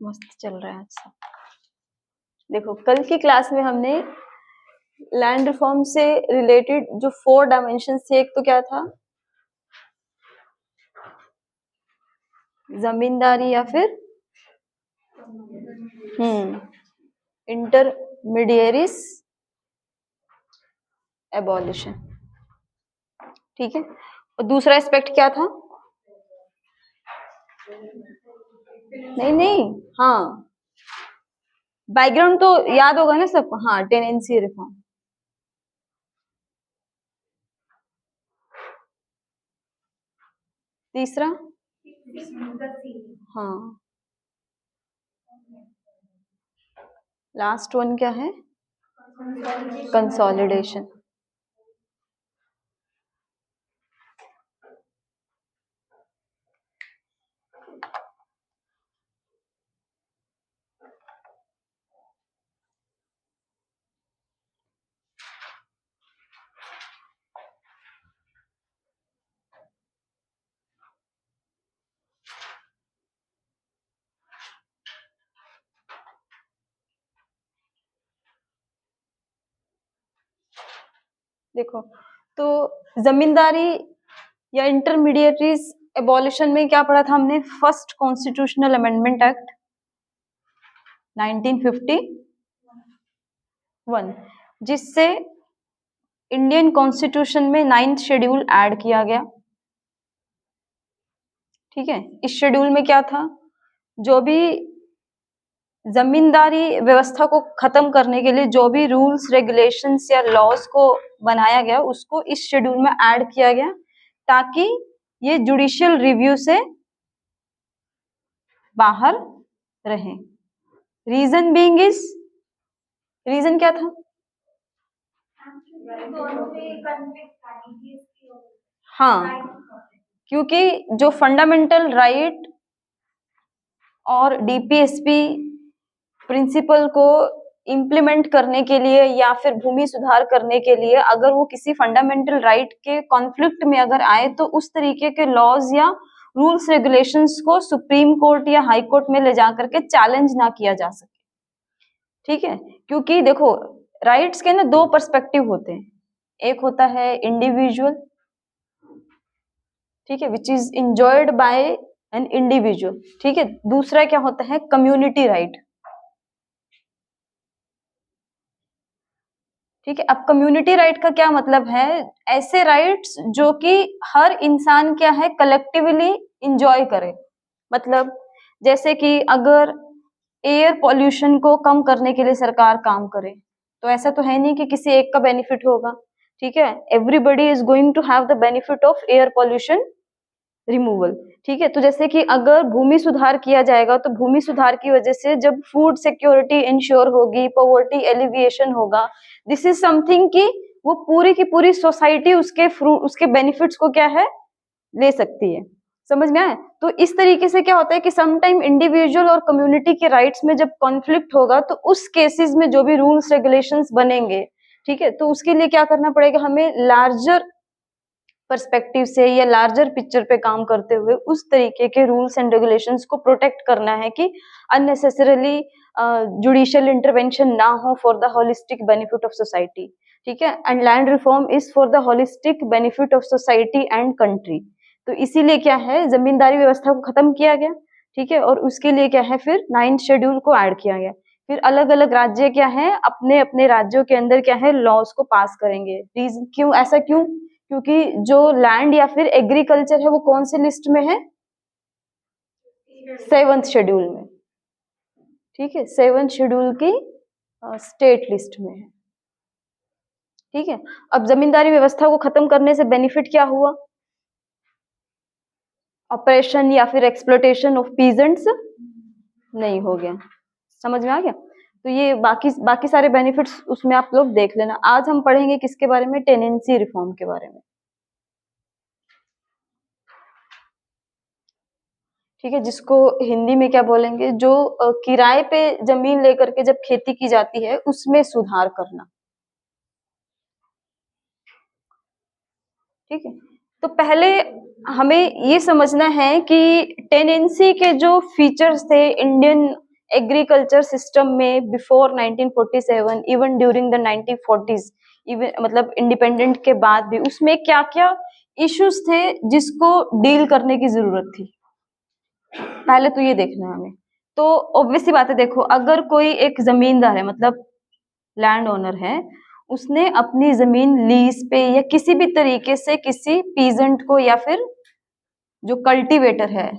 मस्त चल रहा है आज सब। देखो कल की क्लास में हमने लैंड रिफॉर्म से रिलेटेड जो 4 डायमेंशन थे, एक तो क्या था, जमींदारी या फिर इंटरमीडियरीज एबॉलिशन, ठीक है। और दूसरा एस्पेक्ट क्या था? नहीं, हाँ, बैकग्राउंड तो याद होगा ना सबको। हाँ, टेनेंसी रिफॉर्म। तीसरा, हाँ, लास्ट वन क्या है? कंसोलिडेशन। देखो, तो जमींदारी या इंटरमीडिएटरीज एबॉलिशन में क्या पढ़ा था हमने? फर्स्ट कॉन्स्टिट्यूशनल अमेंडमेंट एक्ट 1951, जिससे इंडियन कॉन्स्टिट्यूशन में 9th शेड्यूल ऐड किया गया, ठीक है। इस शेड्यूल में क्या था? जो भी जमींदारी व्यवस्था को खत्म करने के लिए जो भी रूल्स रेगुलेशंस या लॉज को बनाया गया, उसको इस शेड्यूल में ऐड किया गया ताकि ये जुडिशियल रिव्यू से बाहर रहे। रीजन बीइंग इज, रीजन क्या था? हाँ, क्योंकि जो फंडामेंटल राइट और डीपीएसपी प्रिंसिपल को इम्प्लीमेंट करने के लिए या फिर भूमि सुधार करने के लिए अगर वो किसी फंडामेंटल राइट के कॉन्फ्लिक्ट में अगर आए तो उस तरीके के लॉज या रूल्स रेगुलेशंस को सुप्रीम कोर्ट या हाई कोर्ट में ले जाकर के चैलेंज ना किया जा सके, ठीक है। क्योंकि देखो, राइट्स के ना 2 पर्सपेक्टिव होते हैं। एक होता है इंडिविजुअल, ठीक है, which is enjoyed bye an individual, ठीक है। दूसरा क्या होता है? कम्युनिटी राइट, ठीक है। अब कम्युनिटी राइट का क्या मतलब है? ऐसे राइट्स जो कि हर इंसान क्या है, कलेक्टिवली इंजॉय करे। मतलब जैसे कि अगर एयर पॉल्यूशन को कम करने के लिए सरकार काम करे, तो ऐसा तो है नहीं कि किसी एक का बेनिफिट होगा, ठीक है। Everybody is going to have the benefit of air pollution removal, ठीक है। तो जैसे कि अगर भूमि सुधार किया जाएगा तो भूमि सुधार की वजह से जब फूड सिक्योरिटी इंश्योर होगी, पॉवर्टी एलिविएशन होगा, दिस इज समथिंग कि वो पूरी की पूरी सोसाइटी उसके बेनिफिट्स को क्या है, ले सकती है। समझ में आए? तो इस तरीके से क्या होता है कि सम टाइम इंडिविजुअल और कम्युनिटी के राइट्स में जब कॉन्फ्लिक्ट होगा तो उस केसेस में जो भी रूल्स रेगुलेशंस बनेंगे, ठीक है, तो उसके लिए क्या करना पड़ेगा हमें? लार्जर पर्सपेक्टिव से या लार्जर पिक्चर पे काम करते हुए उस तरीके के रूल्स एंड रेगुलेशंस को प्रोटेक्ट करना है कि अननेसेसरली जुडिशियल इंटरवेंशन ना हो for the holistic benefit of society, ठीक है। And land reform is for the holistic benefit of society and country. तो इसीलिए क्या है, जमींदारी व्यवस्था को खत्म किया गया, ठीक है, और उसके लिए क्या है, फिर 9th शेड्यूल को ऐड किया गया। फिर अलग अलग राज्य क्या है, अपने अपने राज्यों के अंदर क्या है, लॉज को पास करेंगे। रीजन क्यों, ऐसा क्यों? क्योंकि जो लैंड या फिर एग्रीकल्चर है वो कौन से लिस्ट में है? 7th शेड्यूल में, ठीक है, 7th शेड्यूल की स्टेट लिस्ट में है, ठीक है। अब जमींदारी व्यवस्था को खत्म करने से बेनिफिट क्या हुआ? ऑपरेशन या फिर एक्सप्लोटेशन ऑफ पीजेंट्स नहीं हो गया। समझ में आ गया? तो ये बाकी सारे बेनिफिट्स उसमें आप लोग देख लेना। आज हम पढ़ेंगे किसके बारे में? टेनेंसी रिफॉर्म के बारे में, ठीक है, जिसको हिंदी में क्या बोलेंगे, जो किराए पे जमीन लेकर के जब खेती की जाती है उसमें सुधार करना। ठीक है, तो पहले हमें ये समझना है कि टेनेंसी के जो फीचर्स थे इंडियन एग्रीकल्चर सिस्टम में before 1947, even during the 1940s, even मतलब इंडिपेंडेंट के बाद भी उसमें क्या क्या इश्यूज थे जिसको डील करने की जरूरत थी, पहले तो ये देखना है हमें। तो ऑब्वियस सी बात है, देखो अगर कोई एक जमींदार है मतलब लैंड ओनर है, उसने अपनी जमीन लीज पे या किसी भी तरीके से किसी पीजेंट को या फिर जो कल्टीवेटर है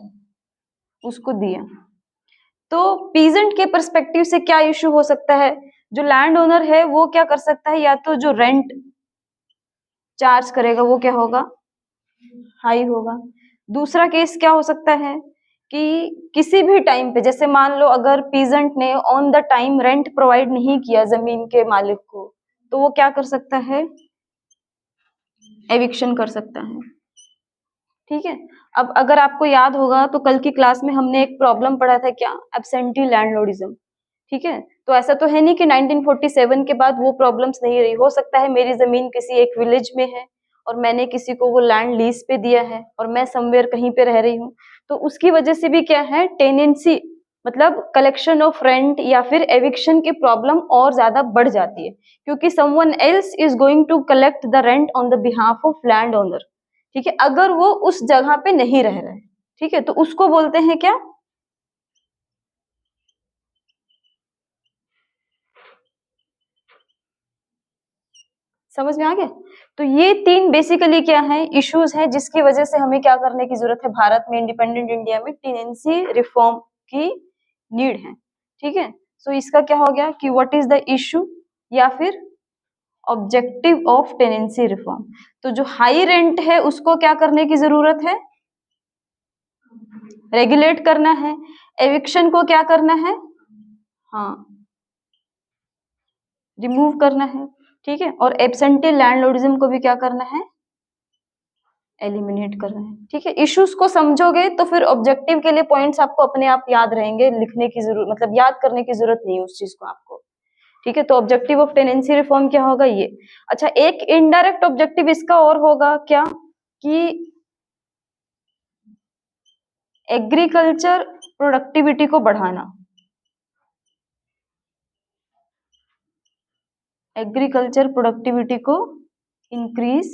उसको दिया, तो पीजेंट के पर्सपेक्टिव से क्या इश्यू हो सकता है, जो लैंड ओनर है वो क्या कर सकता है, या तो जो रेंट चार्ज करेगा वो क्या होगा, हाई होगा। दूसरा केस क्या हो सकता है कि किसी भी टाइम पे, जैसे मान लो अगर पीजेंट ने on the time rent provide नहीं किया जमीन के मालिक को, तो वो क्या कर सकता है, एविक्शन कर सकता है। ठीक है, अब अगर आपको याद होगा तो कल की क्लास में हमने एक प्रॉब्लम पढ़ा था, क्या, एब्सेंटी लैंडलॉर्डिज्म। ठीक है, तो ऐसा तो है नहीं कि 1947 के बाद वो प्रॉब्लम्स नहीं रही, हो सकता है मेरी जमीन किसी एक विलेज में है और मैंने किसी को वो लैंड लीज पे दिया है और मैं समवेयर कहीं पे रह रही हूँ, तो उसकी वजह से भी क्या है, टेनेंसी मतलब कलेक्शन ऑफ रेंट या फिर एविक्शन की प्रॉब्लम और ज्यादा बढ़ जाती है, क्योंकि someone else is going to collect the rent on the behalf of land owner. ठीक है, अगर वो उस जगह पे नहीं रह रहे, ठीक है, तो उसको बोलते हैं क्या, समझ में आ गया। तो ये तीन बेसिकली क्या है, इश्यूज हैं जिसकी वजह से हमें क्या करने की जरूरत है, भारत में इंडिपेंडेंट इंडिया में टेनेंसी रिफॉर्म की नीड है। ठीक है, सो इसका क्या हो गया कि व्हाट इज द इशू या फिर ऑब्जेक्टिव ऑफ टेनेंसी रिफॉर्म। तो जो हाई रेंट है उसको क्या करने की जरूरत है, रेगुलेट करना है। एविक्शन को क्या करना है, हाँ, रिमूव करना है। ठीक है, और एब्सेंटी लैंडलॉर्डिज्म को भी क्या करना है, एलिमिनेट करना है। ठीक है, इश्यूज को समझोगे तो फिर ऑब्जेक्टिव के लिए पॉइंट्स आपको अपने आप याद रहेंगे, लिखने की जरूरत मतलब याद करने की जरूरत नहीं है उस चीज को आपको। ठीक है, तो ऑब्जेक्टिव ऑफ टेनेंसी रिफॉर्म क्या होगा, ये। अच्छा, एक इनडायरेक्ट ऑब्जेक्टिव इसका और होगा क्या, कि एग्रीकल्चर प्रोडक्टिविटी को बढ़ाना, एग्रीकल्चर प्रोडक्टिविटी को इंक्रीज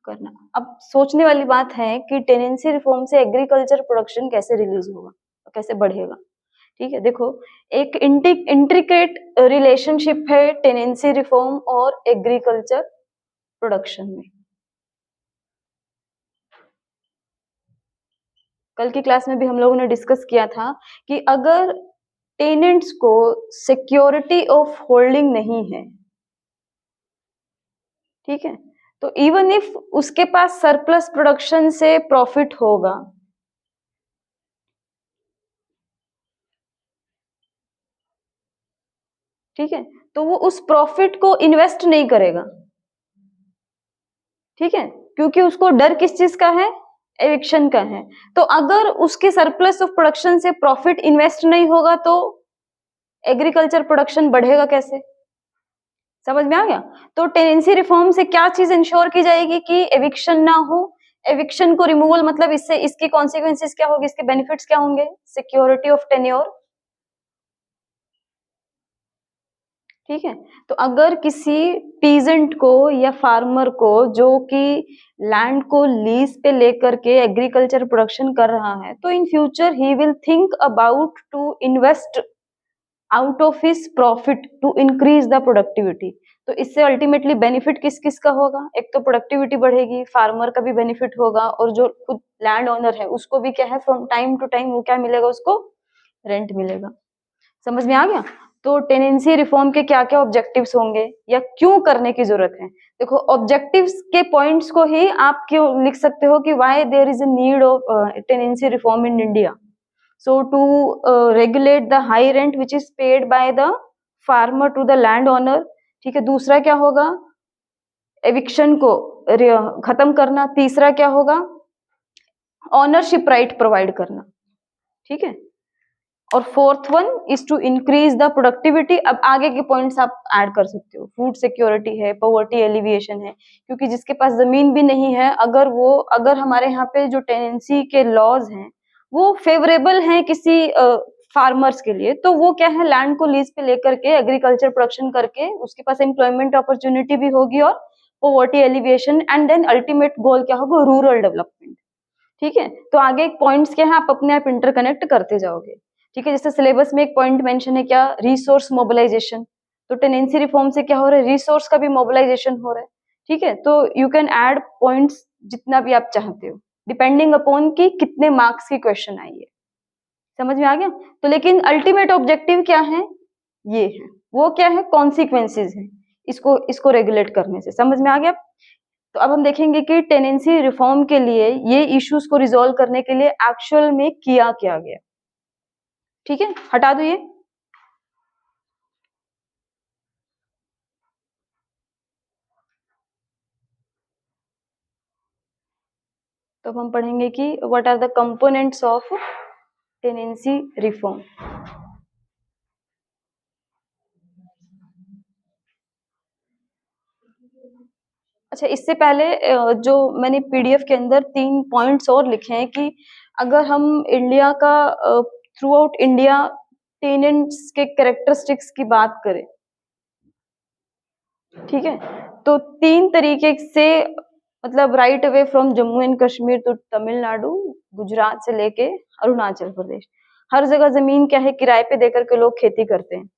करना। अब सोचने वाली बात है कि टेनेंसी रिफॉर्म से एग्रीकल्चर प्रोडक्शन कैसे रिलीज होगा, कैसे बढ़ेगा। ठीक है, देखो एक इंट्रिकेट रिलेशनशिप है टेनेंसी रिफॉर्म और एग्रीकल्चर प्रोडक्शन में। कल की क्लास में भी हम लोगों ने डिस्कस किया था कि अगर टेनेंट्स को सिक्योरिटी ऑफ होल्डिंग नहीं है, ठीक है, तो इवन इफ उसके पास सरप्लस प्रोडक्शन से प्रॉफिट होगा, ठीक है, तो वो उस प्रॉफिट को इन्वेस्ट नहीं करेगा। ठीक है, क्योंकि उसको डर किस चीज का है, एविक्शन का है। तो अगर उसके सरप्लस ऑफ प्रोडक्शन से प्रॉफिट इन्वेस्ट नहीं होगा तो एग्रीकल्चर प्रोडक्शन बढ़ेगा कैसे, समझ में आ गया। तो टेनेंसी रिफॉर्म से क्या चीज इंश्योर की जाएगी कि एविक्शन ना हो, एविक्शन को रिमूवल मतलब इससे इसके कॉन्सिक्वेंसेस क्या होगी, इसके बेनिफिट्स क्या होंगे, सिक्योरिटी ऑफ टेन्योर। ठीक है, तो अगर किसी पीजेंट को या फार्मर को जो कि लैंड को लीज पे लेकर के एग्रीकल्चर प्रोडक्शन कर रहा है, तो in future he will think about to invest out of his profit to increase the productivity. तो इससे अल्टीमेटली बेनिफिट किस किस का होगा, एक तो प्रोडक्टिविटी बढ़ेगी, फार्मर का भी बेनिफिट होगा, और जो खुद लैंड ओनर है उसको भी क्या है, फ्रॉम टाइम टू टाइम वो क्या मिलेगा, उसको रेंट मिलेगा। समझ में आ गया। तो टेनेंसी रिफॉर्म के क्या क्या ऑब्जेक्टिव्स होंगे या क्यों करने की जरूरत है, देखो ऑब्जेक्टिव्स के पॉइंट्स को ही आप क्यों लिख सकते हो कि why there is a need of tenancy reform in India. So to regulate the high rent which is paid by the farmer to the landowner। ठीक है, दूसरा क्या होगा, एविक्शन को खत्म करना। तीसरा क्या होगा, ऑनरशिप राइट प्रोवाइड करना। ठीक है। और fourth one is to increase the productivity. अब आगे के पॉइंट्स आप ऐड कर सकते हो, फूड सिक्योरिटी है, पॉवर्टी एलिविएशन है, क्योंकि जिसके पास जमीन भी नहीं है, अगर हमारे यहाँ पे जो टेनेंसी के लॉज हैं वो फेवरेबल हैं किसी फार्मर्स के लिए, तो वो क्या है, लैंड को लीज पे लेकर के एग्रीकल्चर प्रोडक्शन करके उसके पास एम्प्लॉयमेंट अपॉर्चुनिटी भी होगी और poverty alleviation, and then ultimate goal क्या होगा, रूरल डेवलपमेंट। ठीक है, तो आगे पॉइंट्स क्या है, आप अपने आप इंटरकनेक्ट करते जाओगे। ठीक है, जैसे सिलेबस में एक पॉइंट मेंशन है क्या, रिसोर्स मोबिलाइजेशन। तो टेनेंसी रिफॉर्म से क्या हो रहा है, रिसोर्स का भी मोबिलाइजेशन हो रहा है। ठीक है, तो यू कैन ऐड पॉइंट्स जितना भी आप चाहते हो, डिपेंडिंग अपॉन कि कितने मार्क्स की क्वेश्चन आई है। समझ में आ गया? तो लेकिन अल्टीमेट ऑब्जेक्टिव क्या है, ये है, वो क्या है, कॉन्सिक्वेंसेज है इसको रेगुलेट करने से। समझ में आ गया? तो अब हम देखेंगे कि टेनेंसी रिफॉर्म के लिए ये इश्यूज को रिजॉल्व करने के लिए एक्चुअल में किया क्या गया। ठीक है, हटा दो ये। तो अब हम पढ़ेंगे कि what are the components of tenancy reform. अच्छा, इससे पहले जो मैंने पीडीएफ के अंदर 3 पॉइंट्स और लिखे हैं कि अगर हम इंडिया का थ्रू आउट इंडिया टेनेंट्स के कैरेक्टरिस्टिक्स की बात करें, ठीक है, तो 3 तरीके से, मतलब right away from Jammu and Kashmir to Tamil Nadu, Gujarat से लेके अरुणाचल प्रदेश, हर जगह जमीन क्या है, किराए पे देकर के लोग खेती करते हैं,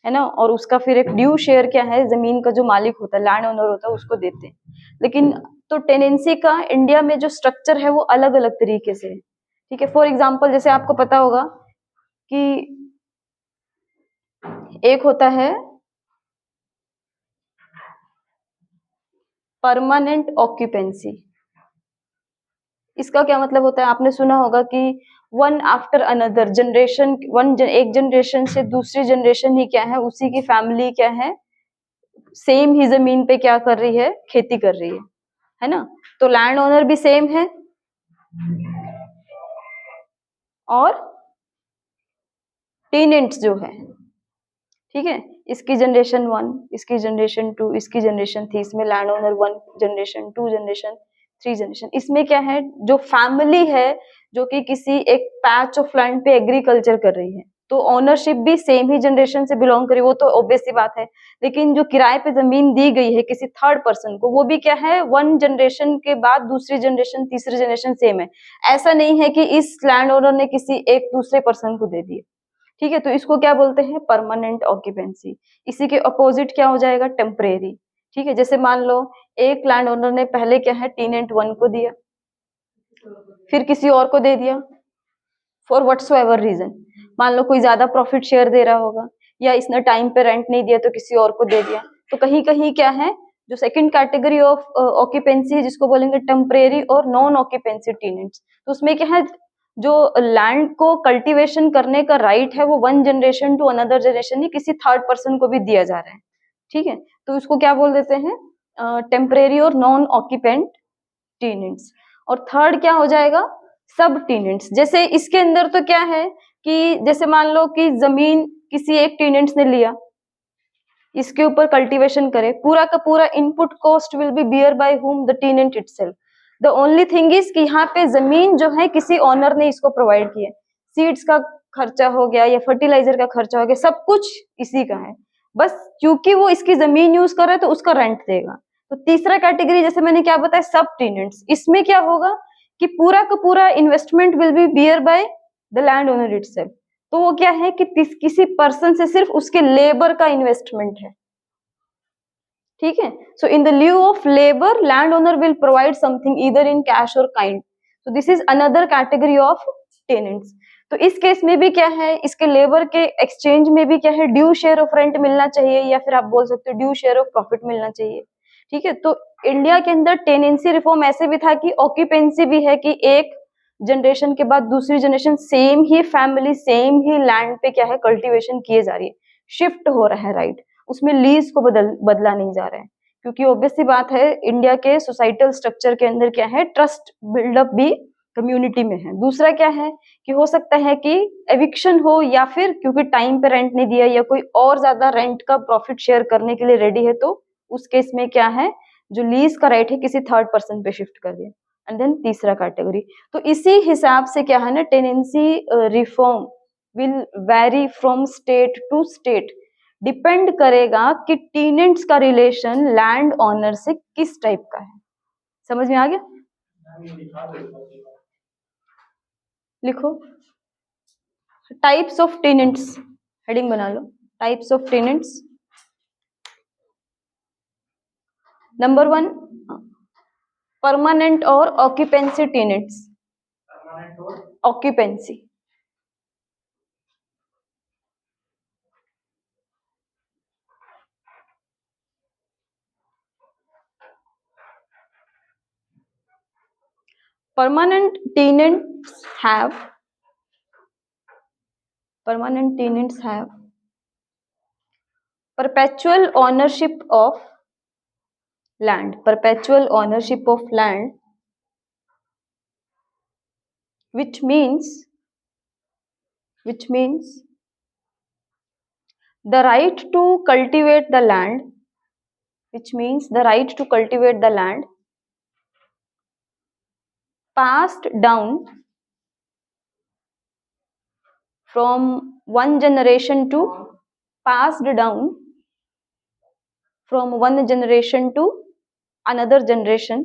है ना, और उसका फिर एक ड्यू शेयर क्या है, जमीन का जो मालिक होता है, लैंड ओनर होता है, उसको देते हैं। लेकिन तो टेनेंसी का इंडिया में जो स्ट्रक्चर है वो अलग अलग तरीके से है। ठीक है, फॉर एग्जाम्पल जैसे आपको पता होगा कि एक होता है परमानेंट ऑक्यूपेंसी। इसका क्या मतलब होता है, आपने सुना होगा कि वन आफ्टर अनदर जनरेशन, एक जनरेशन से दूसरी जनरेशन ही क्या है, उसी की फैमिली क्या है, सेम ही जमीन पे क्या कर रही है, खेती कर रही है ना। तो लैंड ओनर भी सेम है और टेनेंट्स जो है, ठीक है, इसकी जनरेशन 1, इसकी जनरेशन 2, इसकी जनरेशन 3, इसमें land owner 1 generation, 2 generation, 3 generation. इसमें क्या है, जो फैमिली है जो कि किसी एक पैच ऑफ लैंड पे एग्रीकल्चर कर रही है, तो ओनरशिप भी सेम ही जनरेशन से बिलोंग करी, वो तो ऑब्वियस सी बात है। लेकिन जो किराए पे जमीन दी गई है किसी थर्ड पर्सन को, वो भी क्या है, 1 जनरेशन के बाद दूसरी जनरेशन, तीसरी जनरेशन सेम है। ऐसा नहीं है कि इस लैंड ओनर ने किसी एक दूसरे पर्सन को दे दिए। ठीक है, तो इसको क्या बोलते हैं, परमानेंट ऑक्यूपेंसी। इसी के अपोजिट क्या हो जाएगा, टेम्परेरी। ठीक है, जैसे मान लो एक लैंड ओनर ने पहले क्या है, टेनेंट 1 को दिया, फिर किसी और को दे दिया फॉर व्हाटसोएवर रीजन, मान लो कोई ज्यादा प्रॉफिट शेयर दे रहा होगा, या इसने टाइम पे रेंट नहीं दिया तो किसी और को दे दिया। तो कहीं कहीं क्या है, जो सेकंड कैटेगरी ऑफ ऑक्यूपेंसी है जिसको बोलेंगे टेम्परेरी और नॉन ऑक्यूपेंसी टेनेंट्स, तो उसमें क्या है, जो लैंड को कल्टीवेशन करने का राइट है वो 1 जनरेशन टू अनदर जनरेशन ही किसी थर्ड पर्सन को भी दिया जा रहा है। ठीक है, तो उसको क्या बोल देते हैं, टेम्परेरी और नॉन ऑक्यूपेंट टेनेंट्स। और थर्ड क्या हो जाएगा, सब टेनेंट्स। जैसे इसके अंदर तो क्या है कि जैसे मान लो कि जमीन किसी एक टेनेंट्स ने लिया, इसके ऊपर कल्टीवेशन करे, पूरा का पूरा input cost will be bear by whom, the tenant itself. The only thing is कि यहाँ पे जमीन जो है किसी ओनर ने इसको प्रोवाइड की है, सीड्स का खर्चा हो गया या फर्टिलाइजर का खर्चा हो गया, सब कुछ इसी का है, बस क्योंकि वो इसकी जमीन यूज कर रहा है तो उसका रेंट देगा। तो तीसरा कैटेगरी जैसे मैंने क्या बताया, सब टेनेंट्स, इसमें क्या होगा कि पूरा का पूरा investment will be bear by the land owner itself. तो वो क्या है कि किसी पर्सन से सिर्फ उसके लेबर का इन्वेस्टमेंट है। ठीक है, so in the lieu of labour land owner will provide something either in cash और kind, so this is another category of tenants. तो इस केस में भी क्या है, इसके लेबर के एक्सचेंज में भी क्या है, ड्यू शेयर ऑफ रेंट मिलना चाहिए, या फिर आप बोल सकते हो ड्यू शेयर ऑफ प्रॉफिट मिलना चाहिए। ठीक है, तो इंडिया के अंदर टेनेंसी रिफॉर्म ऐसे भी था कि ऑक्यूपेंसी भी है कि एक जनरेशन के बाद दूसरी जनरेशन सेम ही फैमिली, सेम ही लैंड पे क्या है, कल्टीवेशन किए जा रही है, शिफ्ट हो रहा है, राइट, उसमें लीज को बदला नहीं जा रहा है। क्योंकि ऑब्वियस सी बात है, इंडिया के सोसाइटल स्ट्रक्चर के अंदर क्या है, ट्रस्ट बिल्डअप भी कम्युनिटी में है। दूसरा क्या है कि हो सकता है कि एविक्शन हो, या फिर क्योंकि टाइम पे रेंट नहीं दिया या कोई और ज्यादा रेंट का प्रॉफिट शेयर करने के लिए रेडी है, तो उस केस में क्या है, जो लीज का राइट है किसी थर्ड पर्सन पे शिफ्ट कर दिया। एंड देन तीसरा कैटेगरी, तो इसी हिसाब से क्या है ना, tenancy reform will vary from state to state, depend करेगा कि टेनेंट्स का रिलेशन लैंड ऑनर से किस टाइप का है। समझ में आ गया? लिखो टाइप्स ऑफ टेनेंट्स, हेडिंग बना लो, types of tenants. Number 1, permanent और occupancy tenants. Occupancy, permanent tenants have perpetual ownership of land, which means the right to cultivate the land, passed down from one generation to another generation,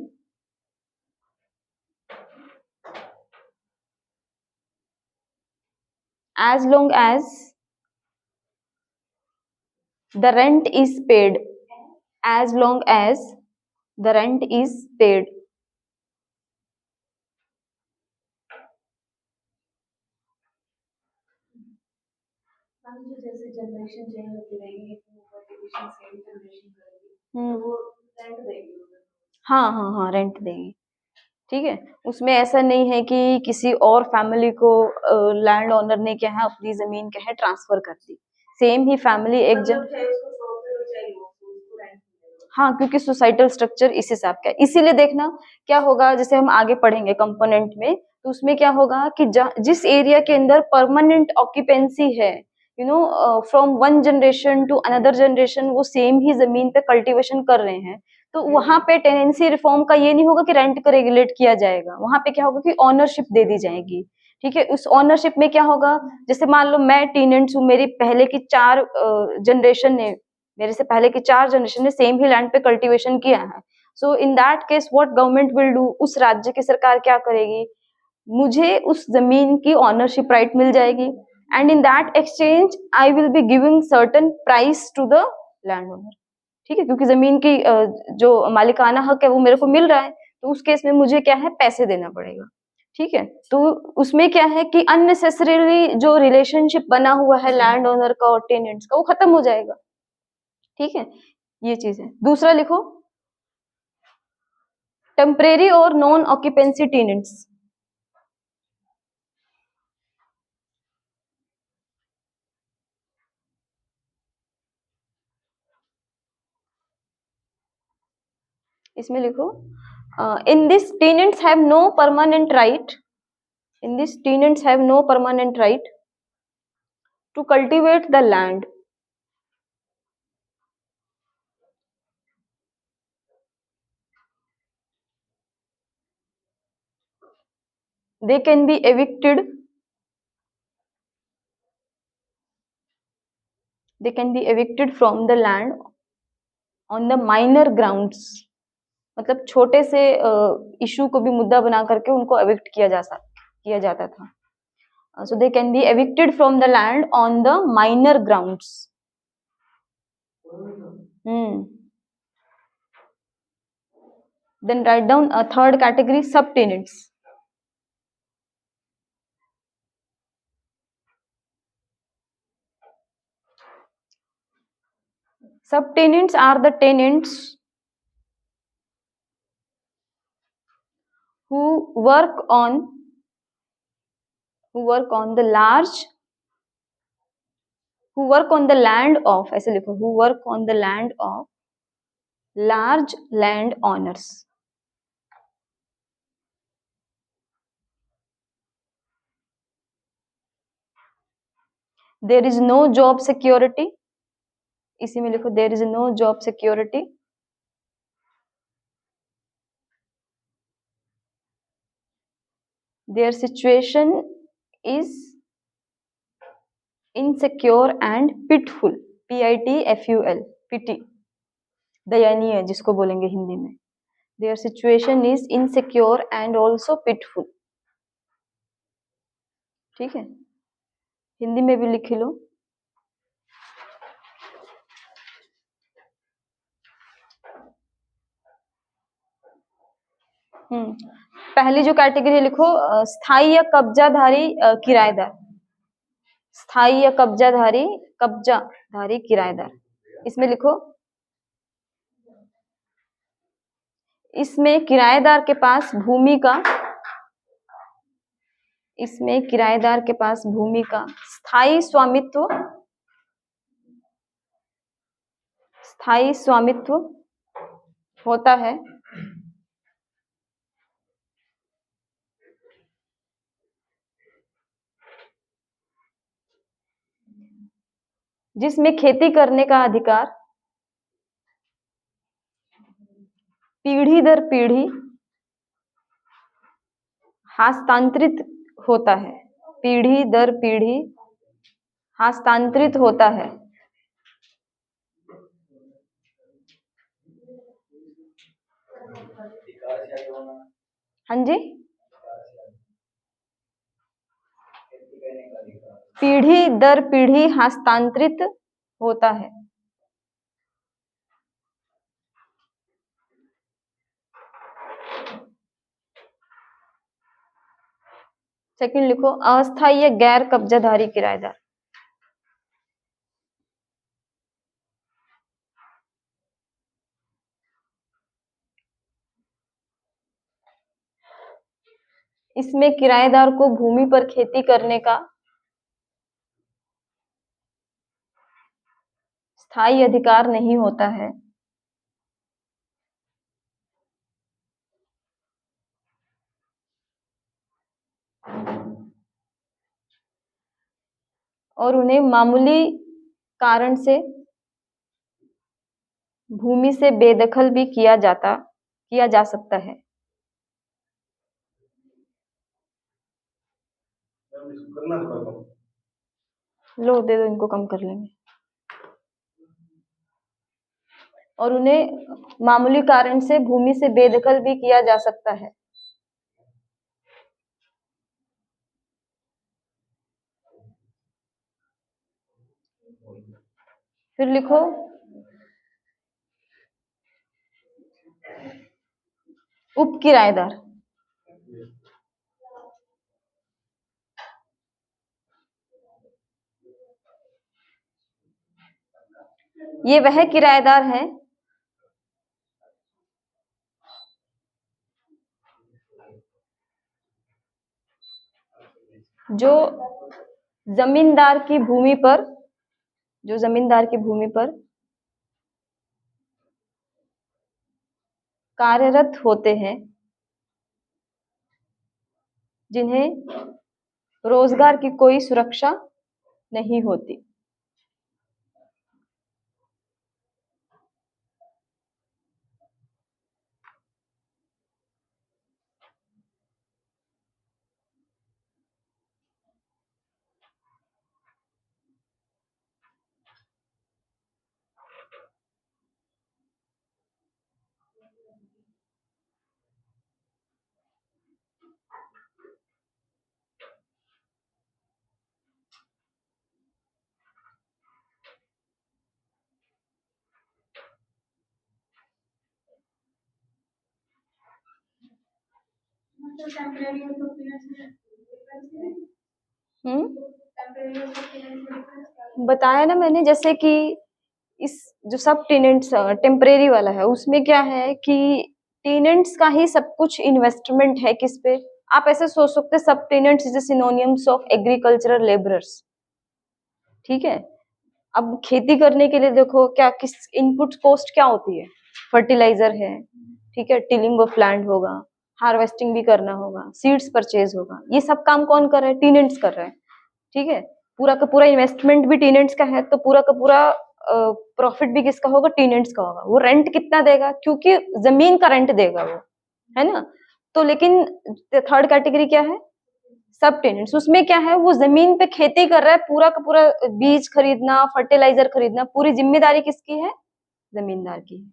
as long as the rent is paid, जैसे generation change होती रहेगी, cultivation same generation करेगी, तो वो rent देगी। हाँ rent देगी। ठीक है, उसमें ऐसा नहीं है कि किसी और फैमिली को लैंड ओनर ने क्या है अपनी जमीन क्या है ट्रांसफर कर दी, सेम ही फैमिली एक जन, हाँ क्योंकि सोसाइटल स्ट्रक्चर इस हिसाब का है। इसीलिए देखना क्या होगा, जैसे हम आगे पढ़ेंगे कंपोनेंट में, तो उसमें क्या होगा कि जिस एरिया के अंदर परमानेंट ऑक्यूपेंसी है, you know from one generation to another generation, वो सेम ही जमीन पे कल्टीवेशन कर रहे हैं, तो वहां पे टेनेंसी रिफॉर्म का ये नहीं होगा कि रेंट को रेगुलेट किया जाएगा, वहां पे क्या होगा कि ओनरशिप दे दी जाएगी। ठीक है, उस ओनरशिप में क्या होगा, जैसे मान लो मैं टेनेंट्स हूँ, मेरी पहले की 4 जनरेशन ने, मेरे से पहले की 4 जनरेशन ने सेम ही लैंड पे कल्टीवेशन किया है। So in that case what government will do, उस राज्य की सरकार क्या करेगी, मुझे उस जमीन की ओनरशिप राइट मिल जाएगी, and in that exchange I will be giving certain price to the land owner. ठीक है, क्योंकि जमीन की जो मालिकाना हक है वो मेरे को मिल रहा है, तो उस केस में मुझे क्या है पैसे देना पड़ेगा। ठीक है, तो उसमें क्या है कि अननेसेसरीली जो रिलेशनशिप बना हुआ है लैंड ओनर का और टेनेंट्स का, वो खत्म हो जाएगा। ठीक है, ये चीज है। दूसरा लिखो टेम्परेरी और नॉन ऑक्यूपेंसी टेनेंट्स। इसमें लिखो in this tenants have no permanent right to cultivate the land, they can be evicted from the land on the minor grounds, मतलब छोटे से इशू को भी मुद्दा बना करके उनको एविक्ट किया जाता था। So they can be evicted from the land on the minor grounds. Then write down a third category, subtenants. Subtenants are the tenants who work on the land of, ऐसे लिखो, who work on the land of large land owners. There is no job security, इसी में लिखो there is no job security. Their situation is insecure and pitiful, PITFUL, pity, दयनीय जिसको बोलेंगे हिंदी में। Their situation is insecure and also pitiful. ठीक है, हिंदी में भी लिख लो। पहली जो कैटेगरी लिखो स्थायी या कब्जाधारी किराएदार, स्थायी या कब्जाधारी किराएदार। इसमें लिखो, इसमें किराएदार के पास भूमि का, इसमें किराएदार के पास भूमि का स्थायी स्वामित्व होता है, जिसमें खेती करने का अधिकार पीढ़ी दर पीढ़ी हस्तांतरित होता है, पीढ़ी दर पीढ़ी हस्तांतरित होता है। हाँ जी, पीढ़ी दर पीढ़ी हस्तांतरित होता है। सेकंड लिखो अस्थायी या गैर कब्जाधारी किराएदार। इसमें किराएदार को भूमि पर खेती करने का स्थायी अधिकार नहीं होता है, और उन्हें मामूली कारण से भूमि से बेदखल भी किया जा सकता है। लो दे दो, इनको कम कर लेंगे। और उन्हें मामूली कारण से भूमि से बेदखल भी किया जा सकता है। फिर लिखो उप किराएदार। ये वह किराएदार है जो जमींदार की भूमि पर कार्यरत होते हैं, जिन्हें रोजगार की कोई सुरक्षा नहीं होती। बताया ना मैंने, जैसे कि इस जो सब टेनेंट्स टेम्परेरी वाला है उसमें क्या है कि टेनेंट्स का ही सब कुछ इन्वेस्टमेंट है किस पे। आप ऐसे सोच सकते हैं सब tenants is synonyms of agricultural labourers. ठीक है, अब खेती करने के लिए देखो क्या किस इनपुट कॉस्ट क्या होती है, फर्टिलाइजर है, ठीक है, टिलिंग ऑफ लैंड होगा, हार्वेस्टिंग भी करना होगा, सीड्स परचेज होगा, ये सब काम कौन कर रहा है, टेनेंट्स कर रहा है। ठीक है, पूरा का पूरा इन्वेस्टमेंट भी टेनेंट्स का है, तो पूरा का पूरा प्रॉफिट भी किसका होगा? टेनेंट्स का होगा। वो रेंट कितना देगा? क्योंकि जमीन का रेंट देगा वो, है ना। तो लेकिन थर्ड कैटेगरी क्या है? सब टेनेंट्स। उसमें क्या है? वो जमीन पे खेती कर रहा है, पूरा का पूरा बीज खरीदना, फर्टिलाइजर खरीदना, पूरी जिम्मेदारी किसकी है? जमींदार की है।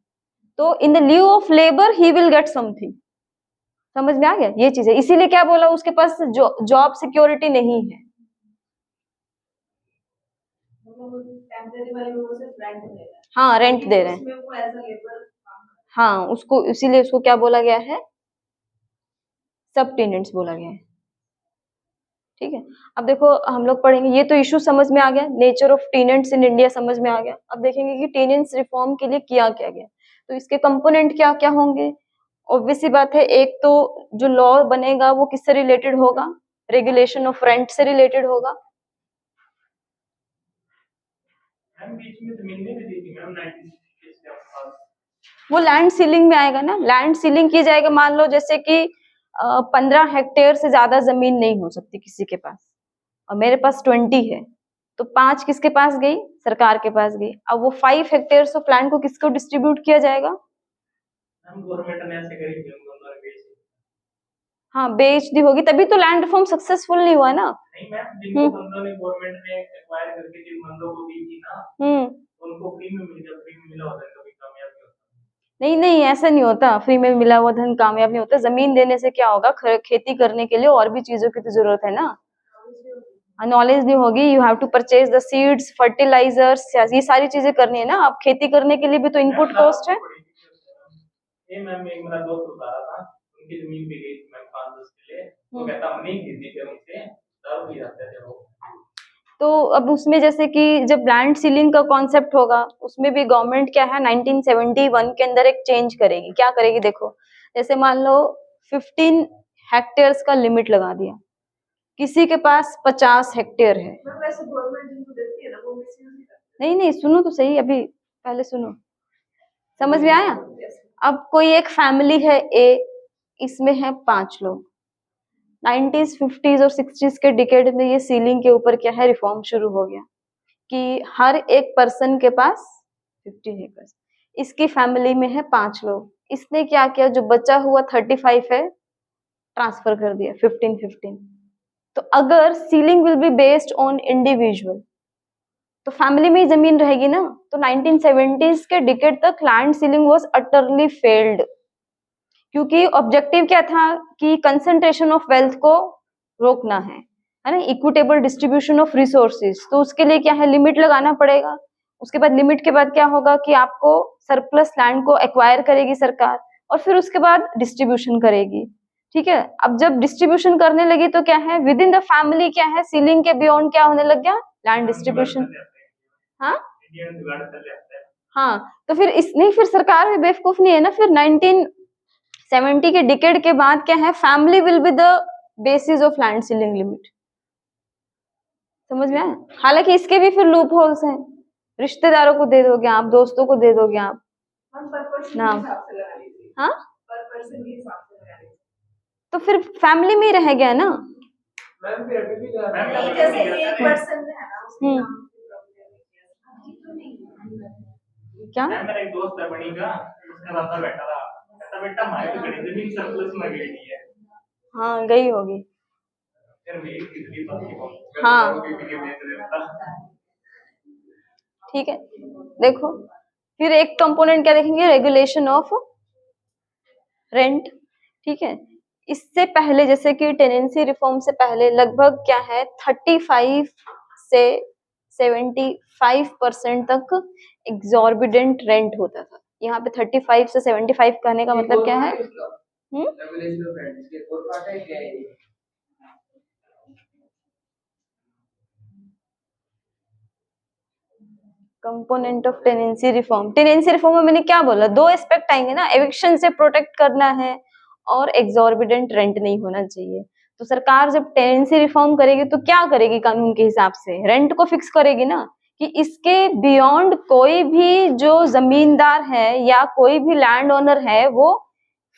तो in the ल्यू of labour he will get something. समझ में आ गया ये चीज है। इसीलिए क्या बोला? उसके पास जॉब सिक्योरिटी नहीं है। टेम्परेरी वाले में वो सिर्फ रेंट दे रहा है, हाँ, रेंट दे रहे हैं। उसमें वो एज अ लेबर काम कर रहा हाँ, उसको इसीलिए उसको क्या बोला गया है? सब टेनेंट्स बोला गया है। ठीक है। अब देखो हम लोग पढ़ेंगे, ये तो इशू समझ में आ गया, nature of tenants in India समझ में आ गया। अब देखेंगे कि टेनेंट्स रिफॉर्म के लिए किया क्या गया, तो इसके कंपोनेंट क्या क्या होंगे। ऑब्वियस सी बात है, एक तो जो लॉ बनेगा वो किससे रिलेटेड होगा? रेगुलेशन ऑफ रेंट से रिलेटेड होगा। मैम बीच में जमीन नहीं दी थी मैम 1960 के आसपास। वो लैंड सीलिंग में आएगा ना। लैंड सीलिंग की जाएगा, मान लो जैसे कि 15 हेक्टेयर से ज्यादा जमीन नहीं हो सकती किसी के पास, और मेरे पास 20 है, तो 5 किसके पास गई? सरकार के पास गई। अब वो 5 हेक्टेयर ऑफ लैंड को किसको डिस्ट्रीब्यूट किया जाएगा? मैम गवर्नमेंट ने ऐसे करी थी, हम दोनों ने बेच दी। हाँ, बेच दी होगी, तभी तो लैंड रिफॉर्म सक्सेसफुल नहीं हुआ ना। नहीं मैम, जिनको बंदों ने गवर्नमेंट ने एक्वायर करके जिन बंदों को दी थी ना, उनको फ्री में मिल गया। फ्री में मिला होता है कभी कामयाब नहीं होता। नहीं नहीं, ऐसा नहीं होता। फ्री में मिला हुआ धन कामयाब नहीं होता। जमीन देने से क्या होगा? खेती करने के लिए और भी चीजों की तो जरूरत है ना। नॉलेज नहीं होगी, you have to purchase the seeds, fertilizers, ये सारी चीजें करनी है ना। अब खेती करने के लिए भी तो इनपुट कॉस्ट है। ये मैम एक मेरा दोस्त बता रहा था, उनकी जमीन पे गई थी मैम 5-10 किले, वो कहता हमने ही खरीदी थी उनसे, दारू पी जाते थे वो। तो अब उसमें जैसे कि जब लैंड सीलिंग का कॉन्सेप्ट होगा, उसमें भी गवर्नमेंट क्या है 1971 के अंदर एक चेंज करेगी। क्या करेगी? देखो, जैसे मान लो 15 हेक्टेयर्स का लिमिट लगा दिया, किसी के पास 50 हेक्टेयर है। वैसे गवर्नमेंट जिनको देती है ना वो मिसयूज ही करती नहीं नहीं, सुनो तो सही, अभी पहले सुनो, समझ में आया। अब कोई एक फैमिली है ए, इसमें है 5 लोग। 90s 50s और 60s के डिकेड में ये सीलिंग के ऊपर क्या है? रिफॉर्म शुरू हो गया कि हर एक पर्सन के पास 50 एकर्स। इसकी फैमिली में है 5 लोग। इसने क्या किया? जो बचा हुआ 35 है, ट्रांसफर कर दिया 15-15। तो अगर ceiling will be based on individual, तो फैमिली में ही जमीन रहेगी ना। तो 1970s के डिकेड तक land ceiling was utterly failed, क्योंकि ऑब्जेक्टिव क्या था? कि कंसंट्रेशन ऑफ वेल्थ को रोकना है ना, इक्विटेबल डिस्ट्रीब्यूशन ऑफ रिसोर्सेज। तो उसके लिए क्या है? लिमिट लगाना पड़ेगा। उसके बाद लिमिट के बाद क्या होगा? कि आपको सरप्लस लैंड को एक्वायर करेगी सरकार, और फिर उसके बाद डिस्ट्रीब्यूशन करेगी। ठीक है। अब जब डिस्ट्रीब्यूशन करने लगी तो क्या है? विद इन द फैमिली क्या है? सीलिंग के बियॉन्ड क्या होने लग गया? Land distribution. हाँ हाँ, तो फिर इस नहीं, फिर सरकार भी बेवकूफ नहीं है ना। फिर 1970 के डिकेड के बाद क्या है? Family will be the basis of land ceiling limit. समझ में आया? हालांकि इसके भी फिर लूप होल्स हैं। रिश्तेदारों को दे दोगे आप, दोस्तों को दे दोगे आप पर पर्सन ना। के हिसाब से लगा लीजिए। हाँ, पर पर्सन के हिसाब से लगा लीजिए। तो फिर फैमिली में ही रह गया ना। मैम फिर अभी भी नहीं, जैसे एक पर्सन है ना, उसके नाम से प्रॉब्लम है। क्या? मैम मेरा एक दोस्त है बड़ी का, उसका दादा बैठा था, कहता बेटा हमारी तो बड़ी जमीन सरप्लस में गई नहीं है। हाँ, गई होगी। फिर मेरी कितनी बाकी हो, हाँ। मैं भी बेच देता। ठीक है, देखो फिर एक कंपोनेंट क्या देखेंगे? Regulation of rent. ठीक है। इससे पहले जैसे कि टेनेंसी रिफॉर्म से पहले लगभग क्या है 35 से 75% तक एग्जॉर्बिडेंट रेंट होता था। यहाँ पे 35 से 75 कहने का मतलब क्या है? Component of tenancy reform. Tenancy reform में मैंने क्या बोला? 2 एस्पेक्ट आएंगे ना, एविक्शन से प्रोटेक्ट करना है और एग्जॉर्बिडेंट रेंट नहीं होना चाहिए। तो सरकार जब टेनेंसी रिफॉर्म करेगी तो क्या करेगी? कानून के हिसाब से रेंट को फिक्स करेगी ना, कि इसके बियॉन्ड कोई भी जो जमींदार है या कोई भी लैंड ओनर है वो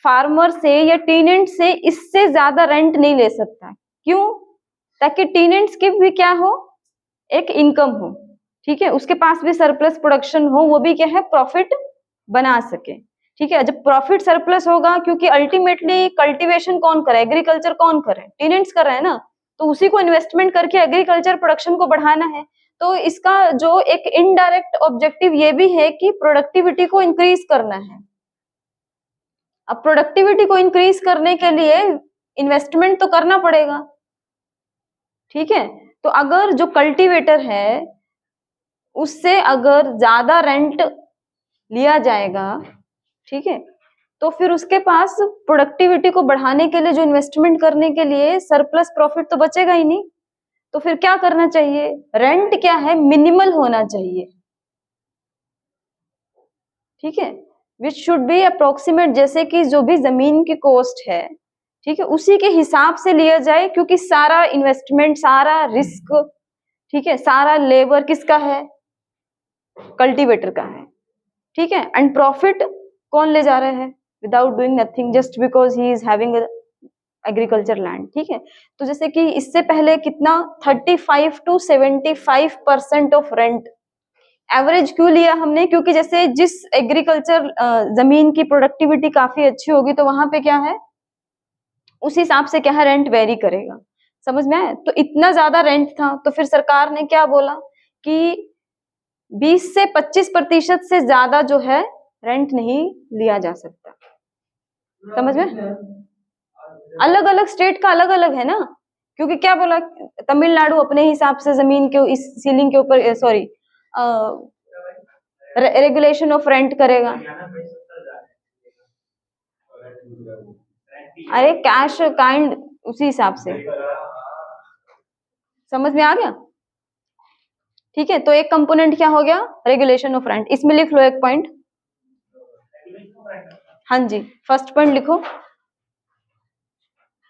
फार्मर से या टेनेंट से इससे ज्यादा रेंट नहीं ले सकता। क्यों? ताकि टेनेंट्स की भी क्या हो? एक इनकम हो, ठीक है, उसके पास भी सरप्लस प्रोडक्शन हो, वो भी क्या है प्रॉफिट बना सके, ठीक है। जब प्रॉफिट सरप्लस होगा, क्योंकि अल्टीमेटली कल्टीवेशन कौन करे, एग्रीकल्चर कौन करे, टेनेंट्स कर रहे हैं ना, तो उसी को इन्वेस्टमेंट करके एग्रीकल्चर प्रोडक्शन को बढ़ाना है। तो इसका जो एक इनडायरेक्ट ऑब्जेक्टिव ये भी है कि प्रोडक्टिविटी को इंक्रीज करना है। अब प्रोडक्टिविटी को इंक्रीज करने के लिए इन्वेस्टमेंट तो करना पड़ेगा, ठीक है। तो अगर जो कल्टीवेटर है उससे अगर ज्यादा रेंट लिया जाएगा, ठीक है, तो फिर उसके पास प्रोडक्टिविटी को बढ़ाने के लिए जो इन्वेस्टमेंट करने के लिए सरप्लस प्रॉफिट तो बचेगा ही नहीं। तो फिर क्या करना चाहिए, रेंट क्या है मिनिमल होना चाहिए, ठीक है, विच शुड बी अप्रोक्सीमेट, जैसे कि जो भी जमीन की कॉस्ट है, ठीक है, उसी के हिसाब से लिया जाए, क्योंकि सारा इन्वेस्टमेंट, सारा रिस्क, ठीक है, सारा लेबर किसका है, कल्टीवेटर का है, ठीक है। एंड प्रॉफिट कौन ले जा रहा है, without doing nothing, just because he is having agriculture land, ठीक है। तो जैसे कि इससे पहले कितना 35 to 75% ऑफ रेंट एवरेज क्यों लिया हमने, क्योंकि जैसे जिस एग्रीकल्चर जमीन की प्रोडक्टिविटी काफी अच्छी होगी तो वहां पे क्या है, उस हिसाब से क्या है रेंट वेरी करेगा, समझ में आया। तो इतना ज्यादा रेंट था, तो फिर सरकार ने क्या बोला कि 20 से 25% से ज्यादा जो है रेंट नहीं लिया जा सकता, समझ में। अलग अलग स्टेट का अलग अलग है ना, क्योंकि क्या बोला, तमिलनाडु अपने हिसाब से जमीन के इस सीलिंग के ऊपर, सॉरी, रेगुलेशन ऑफ रेंट करेगा। अरे कैश काइंड उसी हिसाब से, समझ में आ गया, ठीक है। तो एक कंपोनेंट क्या हो गया, रेगुलेशन ऑफ रेंट, इसमें लिख लो एक पॉइंट, हाँ जी, फर्स्ट पॉइंट लिखो,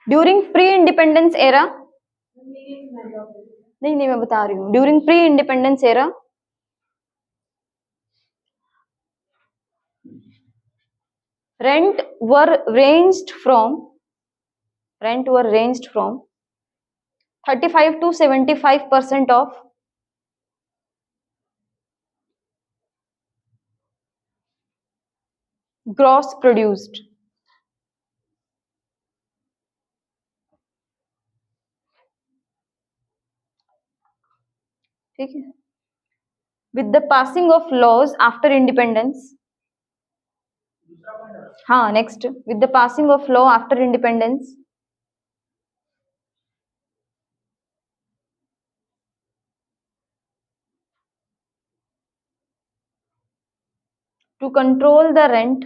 ड्यूरिंग प्री इंडिपेंडेंस एरा, नहीं मैं बता रही हूँ, during pre independence era rent were ranged from 35 to 75% of gross produced, ठीक है। with the passing of laws after independence, हाँ next, with the passing of law after independence to control the rent,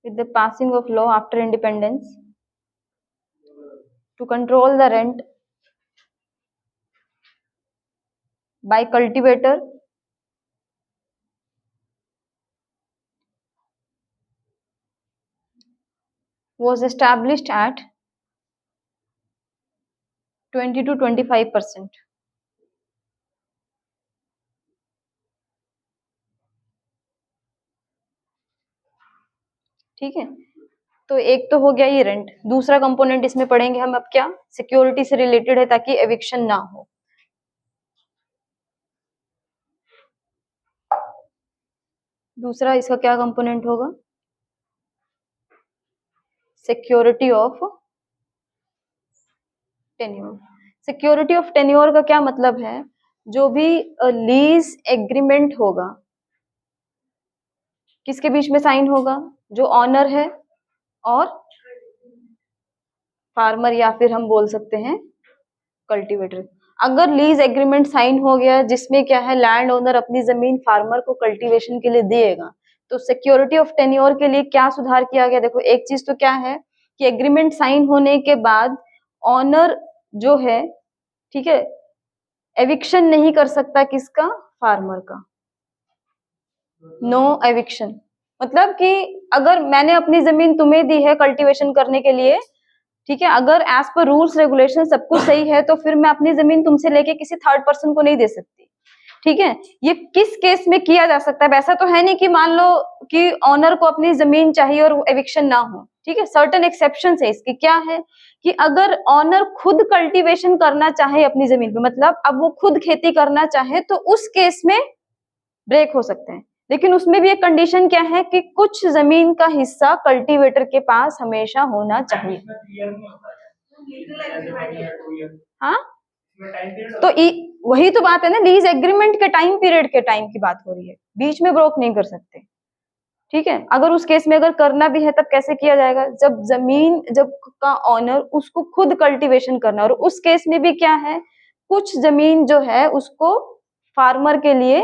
with the passing of law after independence to control the rent by cultivator was established at 20 to 25%, ठीक है। तो एक तो हो गया ये rent, दूसरा कंपोनेंट इसमें पढ़ेंगे हम अब क्या, सिक्योरिटी से रिलेटेड है, ताकि एविक्शन ना हो। दूसरा इसका क्या कंपोनेंट होगा, security of tenure. Security of tenure का क्या मतलब है, जो भी लीज एग्रीमेंट होगा किसके बीच में साइन होगा, जो ऑनर है और फार्मर, या फिर हम बोल सकते हैं कल्टीवेटर। अगर लीज एग्रीमेंट साइन हो गया जिसमें क्या है, लैंड ओनर अपनी जमीन फार्मर को कल्टीवेशन के लिए देगा, तो सिक्योरिटी ऑफ टेन्योर के लिए क्या सुधार किया गया, देखो एक चीज तो क्या है कि एग्रीमेंट साइन होने के बाद ऑनर जो है, ठीक है, एविक्शन नहीं कर सकता, किसका, फार्मर का, नो एविक्शन। मतलब कि अगर मैंने अपनी जमीन तुम्हें दी है कल्टीवेशन करने के लिए, ठीक है, अगर एज पर रूल्स रेगुलेशन सब कुछ सही है, तो फिर मैं अपनी जमीन तुमसे लेके किसी थर्ड पर्सन को नहीं दे सकती, ठीक है, ये किस केस में किया जा सकता है? वैसा तो है नहीं कि मान लो कि ऑनर को अपनी जमीन चाहिए और एविक्शन ना हो, ठीक है, सर्टेन एक्सेप्शन है इसकी। क्या है कि अगर ऑनर खुद कल्टीवेशन करना चाहे अपनी जमीन पे, मतलब अब वो खुद खेती करना चाहे, तो उस केस में ब्रेक हो सकते हैं। लेकिन उसमें भी एक कंडीशन क्या है कि कुछ जमीन का हिस्सा कल्टीवेटर के पास हमेशा होना चाहिए। इसमें क्लियर नहीं होता है, लीगल एग्रीमेंट है। 2 ईयर हाँ, इसमें टाइम पीरियड तो वही तो बात है ना, लीज एग्रीमेंट के टाइम पीरियड के टाइम की बात हो रही है, बीच में ब्रोक नहीं कर सकते। ठीक है, अगर उस केस में अगर करना भी है तब कैसे किया जाएगा? जब जमीन जब का ऑनर उसको खुद कल्टीवेशन करना, और उस केस में भी क्या है, कुछ जमीन जो है उसको फार्मर के लिए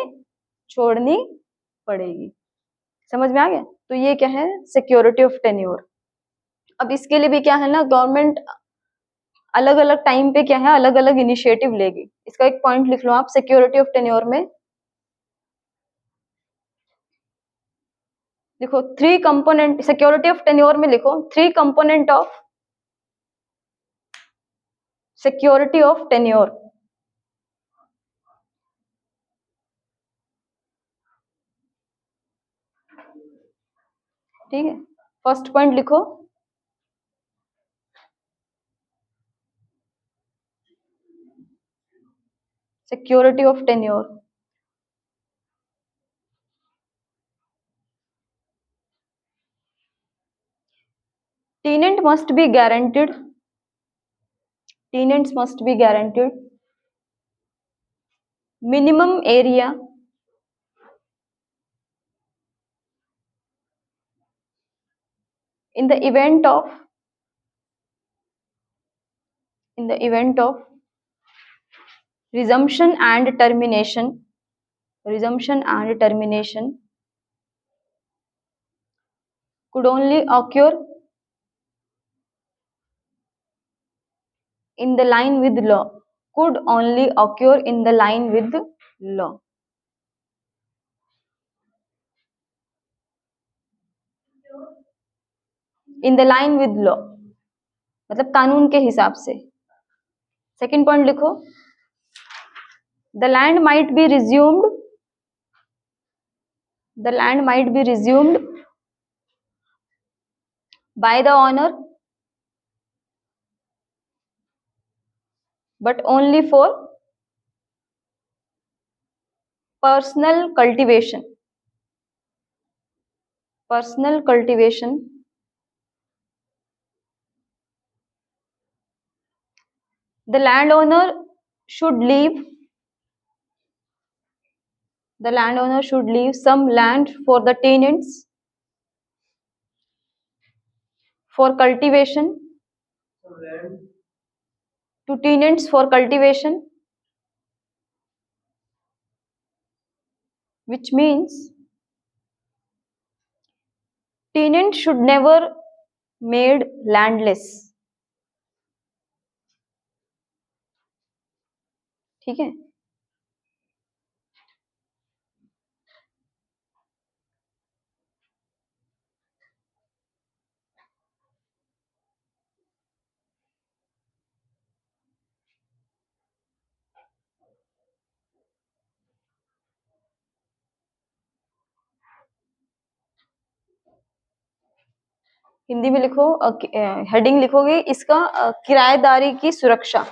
छोड़नी पड़ेगी। समझ में आ गया? तो ये क्या है, सिक्योरिटी ऑफ टेन्योर। अब इसके लिए भी क्या है ना, गवर्नमेंट अलग अलग टाइम पे क्या है अलग अलग इनिशिएटिव लेगी। इसका एक पॉइंट लिख लो आप, सिक्योरिटी ऑफ टेन्योर में लिखो 3 कंपोनेंट, सिक्योरिटी ऑफ टेन्योर में लिखो 3 component of security of tenure. ठीक है, फर्स्ट पॉइंट लिखो security of tenure. tenant must be guaranteed, tenants must be guaranteed minimum area in the event of resumption and termination could only occur in the line with law, could only occur in the line with law। in the line with law मतलब कानून के हिसाब से। Second point लिखो the land might be resumed by the owner but only for personal cultivation the landowner should leave some land for the tenants for cultivation to tenants for cultivation, which means tenant should never made landless। ठीक है, हिंदी में लिखो, heading लिखोगे इसका किराएदारी की सुरक्षा।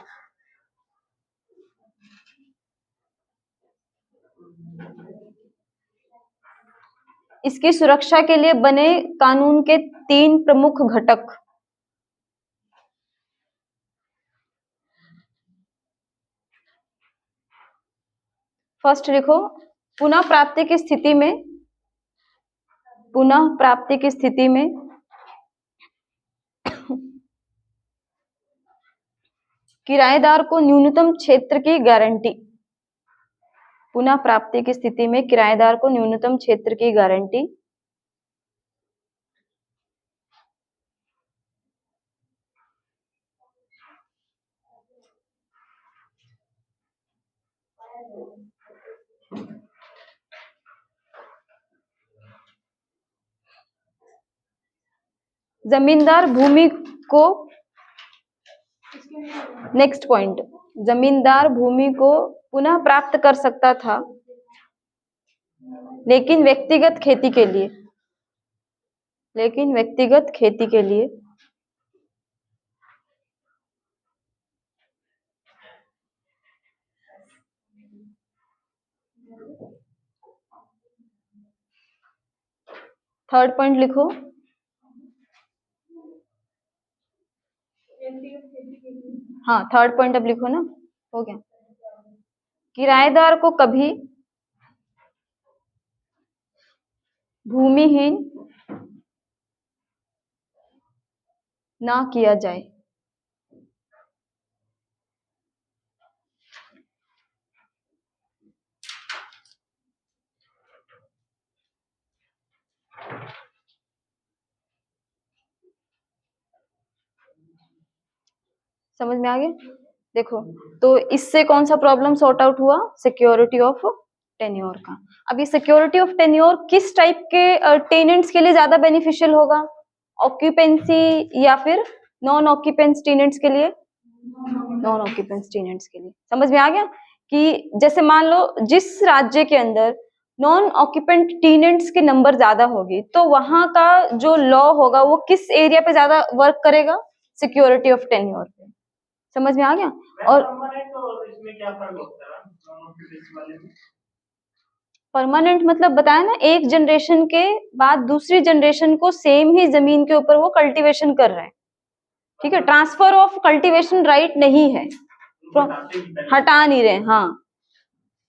इसकी सुरक्षा के लिए बने कानून के 3 प्रमुख घटक। फर्स्ट लिखो पुनः प्राप्ति की स्थिति में किराएदार को न्यूनतम क्षेत्र की गारंटी। पुनः प्राप्ति की स्थिति में किराएदार को न्यूनतम क्षेत्र की गारंटी। जमींदार भूमि को, नेक्स्ट पॉइंट, जमींदार भूमि को पुनः प्राप्त कर सकता था लेकिन व्यक्तिगत खेती के लिए, लेकिन व्यक्तिगत खेती के लिए थर्ड पॉइंट लिखो। व्यक्तिगत खेती के लिए हाँ, थर्ड पॉइंट अब लिखो ना, हो गया। किराएदार को कभी भूमिहीन ना किया जाए। समझ में आ गया? देखो, तो इससे कौन सा प्रॉब्लम सॉर्ट आउट हुआ? सिक्योरिटी ऑफ टेन्योर का। अब ये सिक्योरिटी ऑफ टेन्योर किस टाइप के टेनेंट्स के लिए ज्यादा बेनिफिशियल होगा? ऑक्यूपेंसी या फिर नॉन ऑक्यूपेंस टेनेंट्स के लिए? नॉन ऑक्यूपेंस टेनेंट्स के लिए। समझ में आ गया कि जैसे मान लो जिस राज्य के अंदर नॉन ऑक्यूपेंट टेनेंट्स की नंबर ज्यादा होगी, तो वहां का जो लॉ होगा वो किस एरिया पे ज्यादा वर्क करेगा? सिक्योरिटी ऑफ टेन्योर पे। समझ में आ गया? और परमानेंट और इसमें क्या फर्क होता है दोनों के बीच वाले में? परमानेंट मतलब बताया ना, एक जनरेशन के बाद दूसरी जनरेशन को सेम ही जमीन के ऊपर वो कल्टीवेशन कर रहे हैं। ठीक है, ट्रांसफर ऑफ कल्टीवेशन राइट नहीं है, हटा नहीं रहे। हाँ,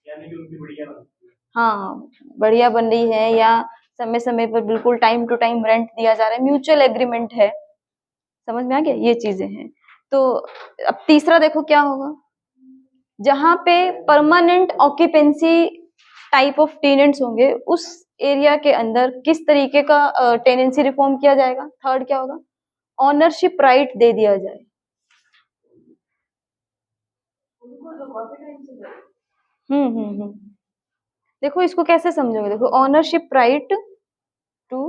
यानी कि उनकी बढ़िया बनती है। हाँ, बढ़िया बन रही है, या समय समय पर बिल्कुल टाइम टू टाइम रेंट दिया जा रहा है, म्यूचुअल एग्रीमेंट है। समझ में आ गया? ये चीजें हैं। तो अब तीसरा देखो क्या होगा, जहां पे permanent occupancy type of tenants होंगे, उस एरिया के अंदर किस तरीके का टेनेंसी रिफॉर्म किया जाएगा? थर्ड क्या होगा? ऑनरशिप राइट दे दिया जाए। उनको तो काफी टाइम से कर हम्म। देखो इसको कैसे समझोगे? देखो, ऑनरशिप राइट टू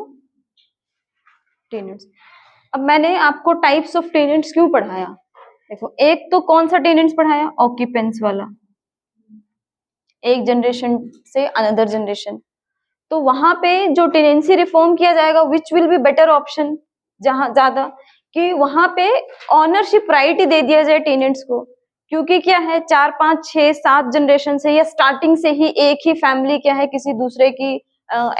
टेनेंट्स। अब मैंने आपको टाइप्स ऑफ टेनेंट्स क्यों पढ़ाया? देखो, एक तो कौन सा टेनेंट्स पढ़ाया? ऑक्यूपेंस वाला, एक जनरेशन से अनदर जनरेशन। तो वहां पे जो टेनेंसी रिफॉर्म किया जाएगा, which will be better option, जहां ज्यादा कि वहां पे ऑनरशिप राइट ही दे दिया जाए टेनेंट्स को। क्योंकि क्या है, 4 5 6 7 जनरेशन से या स्टार्टिंग से ही एक ही फैमिली क्या है किसी दूसरे की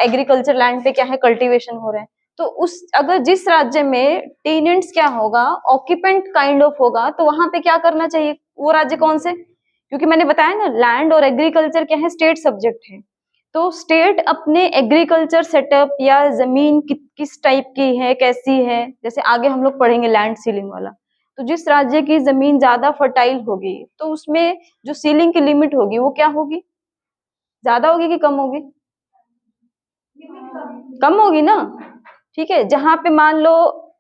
एग्रीकल्चर लैंड पे क्या है कल्टीवेशन हो रहे हैं। तो उस अगर जिस राज्य में टेनेंट्स क्या होगा, ऑक्यूपेंट काइंड ऑफ होगा, तो वहां पे क्या करना चाहिए? वो राज्य कौन से? क्योंकि मैंने बताया ना, लैंड और एग्रीकल्चर क्या है, स्टेट सब्जेक्ट है। तो स्टेट अपने एग्रीकल्चर सेटअप या जमीन किस टाइप की है, कैसी है, जैसे आगे हम लोग पढ़ेंगे लैंड सीलिंग वाला। तो जिस राज्य की जमीन ज्यादा फर्टाइल होगी, तो उसमें जो सीलिंग की लिमिट होगी वो क्या होगी? ज्यादा होगी कि कम होगी? कम होगी ना। ठीक है, जहां पे मान लो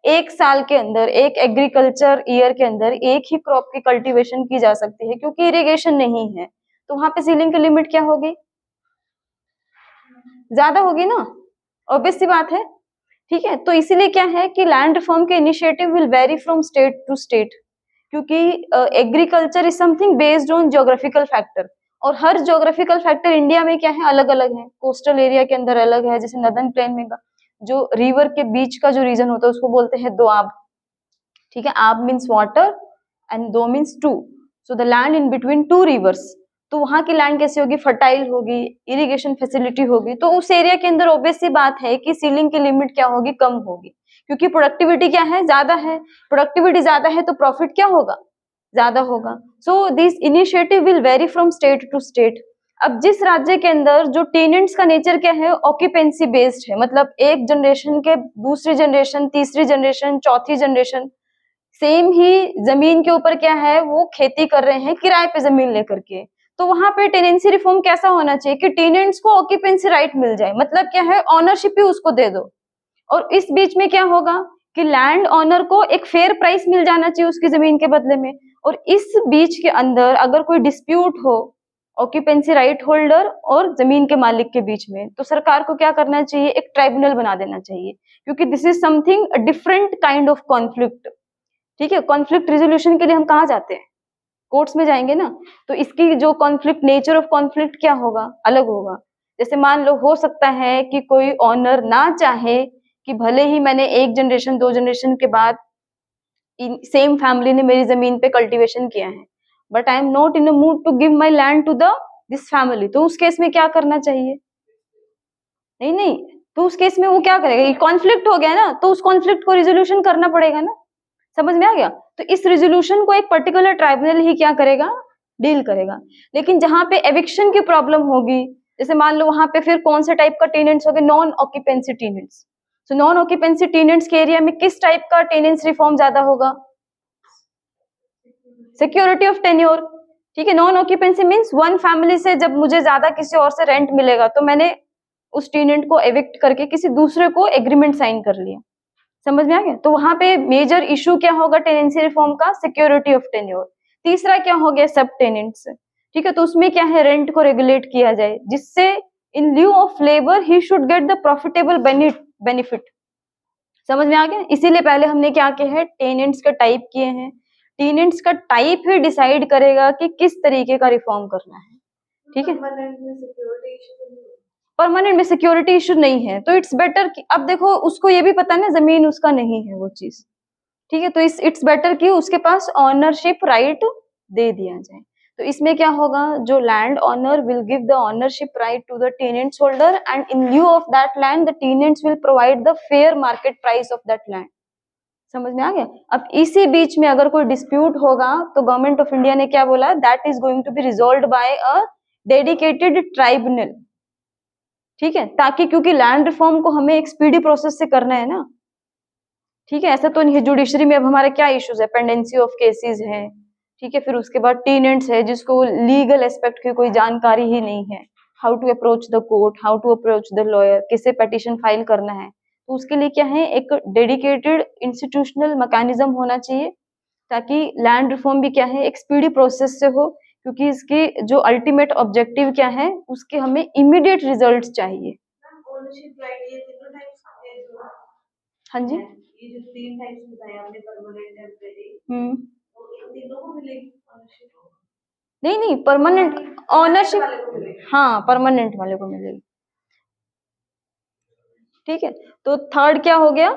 एक साल के अंदर, एक एग्रीकल्चर ईयर के अंदर एक ही क्रॉप की कल्टीवेशन की जा सकती है क्योंकि इरिगेशन नहीं है, तो वहां पे सीलिंग की लिमिट क्या होगी? ज्यादा होगी ना, ऑब्वियस सी बात है। ठीक है, तो इसीलिए क्या है कि लैंड रिफॉर्म के initiative will vary from state to state, क्योंकि agriculture is something based on geographical factor, और हर ज्योग्राफिकल फैक्टर इंडिया में क्या है, अलग अलग है। कोस्टल एरिया के अंदर अलग है, जैसे नदर्न प्लेन में जो रिवर के बीच का जो रीजन होता है उसको बोलते हैं दोआब। ठीक है, आब मीन्स वाटर एंड दो means two, so the land in between two rivers. तो वहां की लैंड कैसी होगी? फर्टाइल होगी, इरिगेशन फैसिलिटी होगी, तो उस एरिया के अंदर ऑब्वियस सी बात है कि सीलिंग की लिमिट क्या होगी? कम होगी, क्योंकि प्रोडक्टिविटी क्या है? ज्यादा है। प्रोडक्टिविटी ज्यादा है तो प्रॉफिट क्या होगा? ज्यादा होगा। So this initiative will vary from state to state. अब जिस राज्य के अंदर जो टेनेंट्स का नेचर क्या है, ऑक्यूपेंसी बेस्ड है, मतलब एक जनरेशन के दूसरी जनरेशन, तीसरी जनरेशन, चौथी जनरेशन सेम ही जमीन के ऊपर क्या है, वो खेती कर रहे हैं किराए पे जमीन लेकर के। तो वहां पे टेनेंसी रिफॉर्म कैसा होना चाहिए कि टेनेंट्स को ऑक्यूपेंसी राइट मिल जाए, मतलब क्या है, ऑनरशिप ही उसको दे दो। और इस बीच में क्या होगा कि लैंड ऑनर को एक फेयर प्राइस मिल जाना चाहिए उसकी जमीन के बदले में। और इस बीच के अंदर अगर कोई डिस्प्यूट हो ऑक्यूपेंसी राइट होल्डर और जमीन के मालिक के बीच में, तो सरकार को क्या करना चाहिए? एक ट्राइब्यूनल बना देना चाहिए, क्योंकि this is something different kind of conflict. ठीक है, कॉन्फ्लिक्ट रिजोल्यूशन के लिए हम कहाँ जाते हैं? कोर्ट्स में जाएंगे ना। तो इसकी जो कॉन्फ्लिक्ट, नेचर ऑफ कॉन्फ्लिक्ट क्या होगा? अलग होगा। जैसे मान लो हो सकता है कि कोई ऑनर ना चाहे कि भले ही मैंने 1 जनरेशन 2 जनरेशन के बाद सेम फैमिली ने मेरी जमीन पे कल्टीवेशन किया है, but I am not in a mood to give my land to the this family, तो उस केस में क्या करना चाहिए? नहीं नहीं, तो उस केस में वो क्या करेगा? ये कॉन्फ्लिक्ट हो गया ना, तो उस कॉन्फ्लिक्ट को रिजोल्यूशन करना पड़ेगा ना। समझ में आ गया? तो इस रिजोल्यूशन को एक पर्टिकुलर ट्राइब्यूनल ही क्या करेगा? डील करेगा। लेकिन जहां पे एविक्शन की प्रॉब्लम होगी, जैसे मान लो वहां पे फिर कौन से टाइप का टेनेंट्स हो गए? Non occupancy tenants. तो नॉन ऑक्यूपेंसी टेनेंट्स के एरिया में किस टाइप का टेनेंट्स रिफॉर्म ज्यादा होगा? Security of tenure. ठीक है, non occupancy means one family से जब मुझे ज्यादा किसी और से रेंट मिलेगा तो मैंने उस टेनेंट को एविक्ट करके किसी दूसरे को एग्रीमेंट साइन कर लिया। समझ में आ गया? तो वहां पे मेजर इशू क्या होगा टेनेंसी रिफॉर्म का? Security of tenure. तीसरा क्या हो गया? सब टेनेंट्स। ठीक है, तो उसमें क्या है? रेंट को रेगुलेट किया जाए जिससे in lieu of labour he should get the profitable benefit. समझ में आ गया? इसीलिए पहले हमने क्या किया है? टेनेंट्स का टाइप किए हैं। टेनेंट्स का टाइप ही डिसाइड करेगा कि किस तरीके का रिफॉर्म करना है। ठीक है, परमानेंट में सिक्योरिटी इशू तो नहीं होगा। परमानेंट में सिक्योरिटी इशू नहीं है तो इट्स बेटर कि अब देखो उसको ये भी पता है ना जमीन उसका नहीं है वो चीज। ठीक है, तो इट्स बेटर कि उसके पास ऑनरशिप राइट दे दिया जाए। तो इसमें क्या होगा? जो land owner will give the ownership right to the tenants holder and in lieu of that land the tenants will provide the fair market price of that land. समझ में आ गया? अब इसी बीच में अगर कोई डिस्प्यूट होगा तो गवर्नमेंट ऑफ इंडिया ने क्या बोला? That is going to be resolved by a dedicated tribunal. ठीक है, ताकि क्योंकि लैंड रिफॉर्म को हमें एक स्पीडी प्रोसेस से करना है ना। ठीक है, ऐसा तो नहीं है। जुडिशरी में अब हमारे क्या इश्यूज है? पेंडेंसी ऑफ केसेस है। ठीक है, फिर उसके बाद टेनेंट्स है जिसको लीगल एस्पेक्ट की कोई जानकारी ही नहीं है। How to approach the court, how to approach the lawyer, किसे पिटीशन फाइल करना है। तो उसके लिए क्या है? एक डेडिकेटेड इंस्टीट्यूशनल मैकेनिज्म होना चाहिए ताकि लैंड रिफॉर्म भी क्या है? एक स्पीडी प्रोसेस से हो, क्योंकि इसके जो अल्टीमेट ऑब्जेक्टिव क्या है? उसके हमें इमीडिएट रिजल्ट्स चाहिए। ओनरशिप राइट ये तीनों टाइप्स के जो हाँ जी। ये जो 3 टाइप्स बताए आपने, परमानेंट, टेम्परेरी, हम्म। तो इन तीनों को मिलेगी ओनरशिप? नहीं नहीं, परमानेंट ऑनरशिप, वाले को मिलेगी। हाँ परमानेंट वाले को मिलेगी। ठीक है, तो थर्ड क्या हो गया?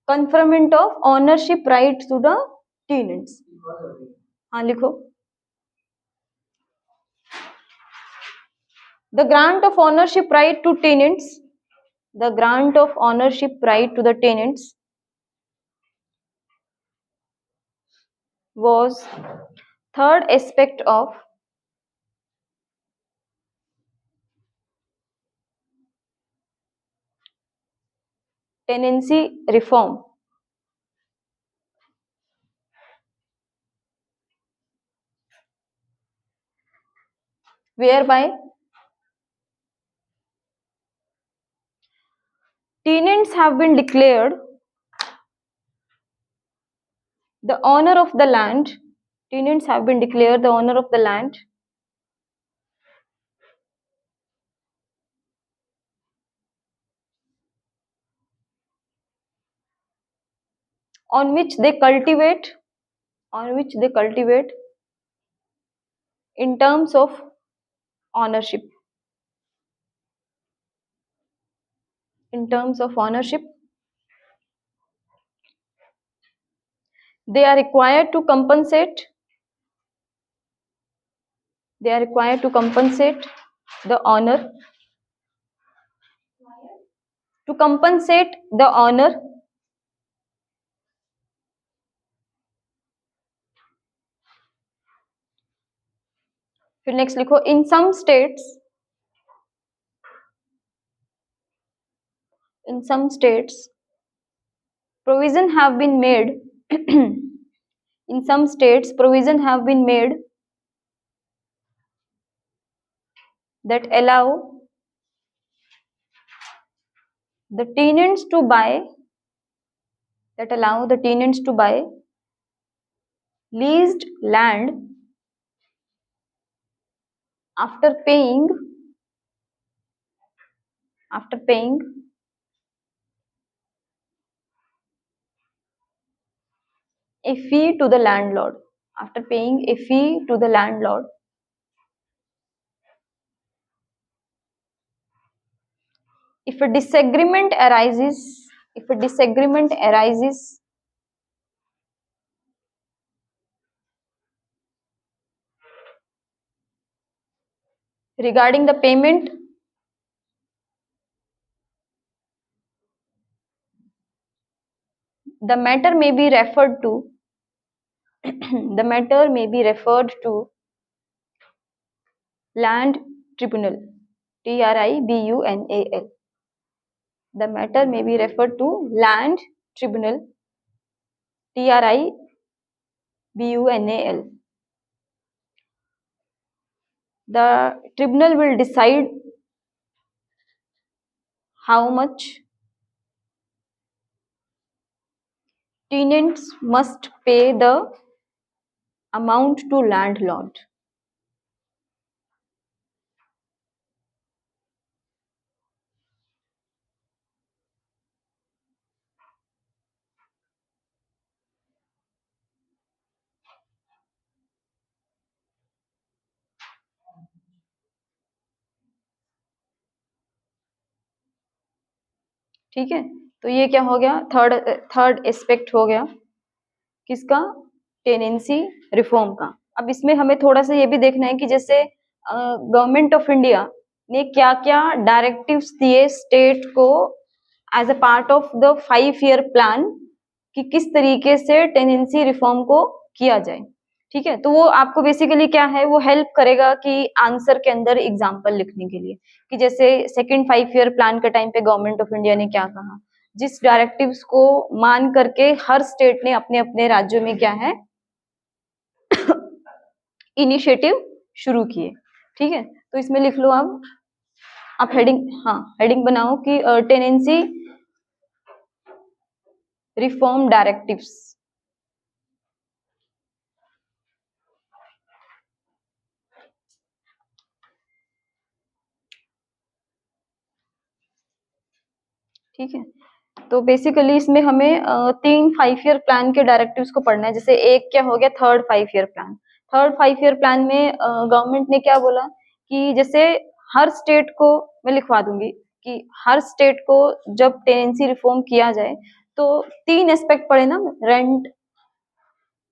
Conferment of ownership right to the tenants. हाँ लिखो। The grant of ownership right to tenants, the grant of ownership right to the tenants was third aspect of tenancy reform, whereby tenants have been declared the owner of the land, tenants have been declared the owner of the land on which they cultivate, in terms of ownership, in terms of ownership they are required to compensate, they are required to compensate the owner, to compensate the owner फिर next लिखो in some states, in some states provision have been made in some states provision have been made that allow the tenants to buy, that allow the tenants to buy leased land after paying a fee to the landlord, after paying a fee to the landlord if a disagreement arises regarding the payment, the matter may be referred to land tribunal, TRIBUNAL. The matter may be referred to land tribunal, TRIBUNAL. The tribunal will decide how much tenants must pay the amount to landlord. ठीक है, तो ये क्या हो गया, third aspect हो गया किसका, टेनेंसी रिफॉर्म का। अब इसमें हमें थोड़ा सा ये भी देखना है कि जैसे गवर्नमेंट ऑफ इंडिया ने क्या क्या डायरेक्टिव्स दिए स्टेट को as a part of the 5 year plan कि किस तरीके से टेनेंसी रिफॉर्म को किया जाए। ठीक है, तो वो आपको बेसिकली क्या है, वो हेल्प करेगा कि आंसर के अंदर एग्जाम्पल लिखने के लिए, कि जैसे सेकेंड 5 ईयर प्लान के टाइम पे गवर्नमेंट ऑफ इंडिया ने क्या कहा, जिस डायरेक्टिव्स को मान करके हर स्टेट ने अपने अपने राज्यों में क्या है इनिशिएटिव शुरू किए। ठीक है, तो इसमें लिख लो आप हेडिंग बनाओ कि टेनेंसी रिफॉर्म डायरेक्टिव्स। ठीक है, तो बेसिकली इसमें हमें 3 5 ईयर प्लान के डायरेक्टिव्स को पढ़ना है। जैसे एक क्या हो गया, third 5 year plan. Third 5 year plan में गवर्नमेंट ने क्या बोला कि जैसे हर स्टेट को, मैं लिखवा दूंगी कि हर स्टेट को जब टेनेंसी रिफॉर्म किया जाए तो 3 एस्पेक्ट पढ़े ना, रेंट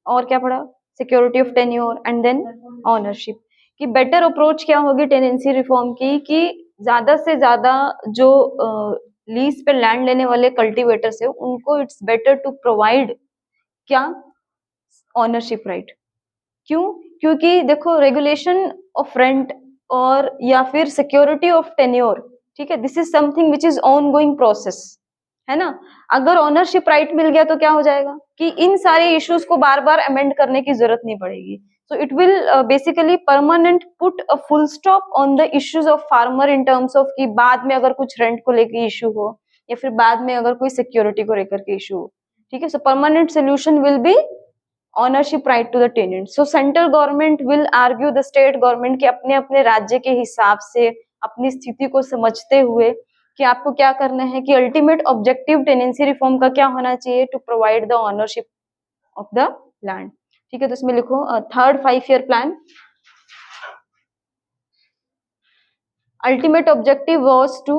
और क्या पढ़ा, security of tenure and then ownership. कि बेटर अप्रोच क्या होगी टेनेंसी रिफॉर्म की, कि ज्यादा से ज्यादा जो लीज पे लैंड लेने वाले कल्टीवेटर्स है उनको इट्स बेटर टू प्रोवाइड क्या, ओनरशिप राइट। क्यों, क्योंकि देखो रेगुलेशन ऑफ रेंट और या फिर सिक्योरिटी ऑफ टेन्योर, ठीक है, this is something which is on going process, है ना। अगर ओनरशिप राइट मिल गया तो क्या हो जाएगा कि इन सारे इश्यूज को बार बार अमेंड करने की जरूरत नहीं पड़ेगी। So it will basically permanent put a full stop on the issues of farmer in terms of कि बाद में अगर कुछ रेंट को लेकर इश्यू हो या फिर बाद में अगर कोई सिक्योरिटी को लेकर के इश्यू हो। ठीक है, so permanent solution will be ownership right to the tenant. So central government will argue the state government के अपने अपने राज्य के हिसाब से अपनी स्थिति को समझते हुए कि आपको क्या करना है, कि अल्टीमेट ऑब्जेक्टिव टेनेंसी रिफॉर्म का क्या होना चाहिए, to provide the ownership of the land. ठीक है, तो इसमें लिखो third 5 year plan ultimate objective was to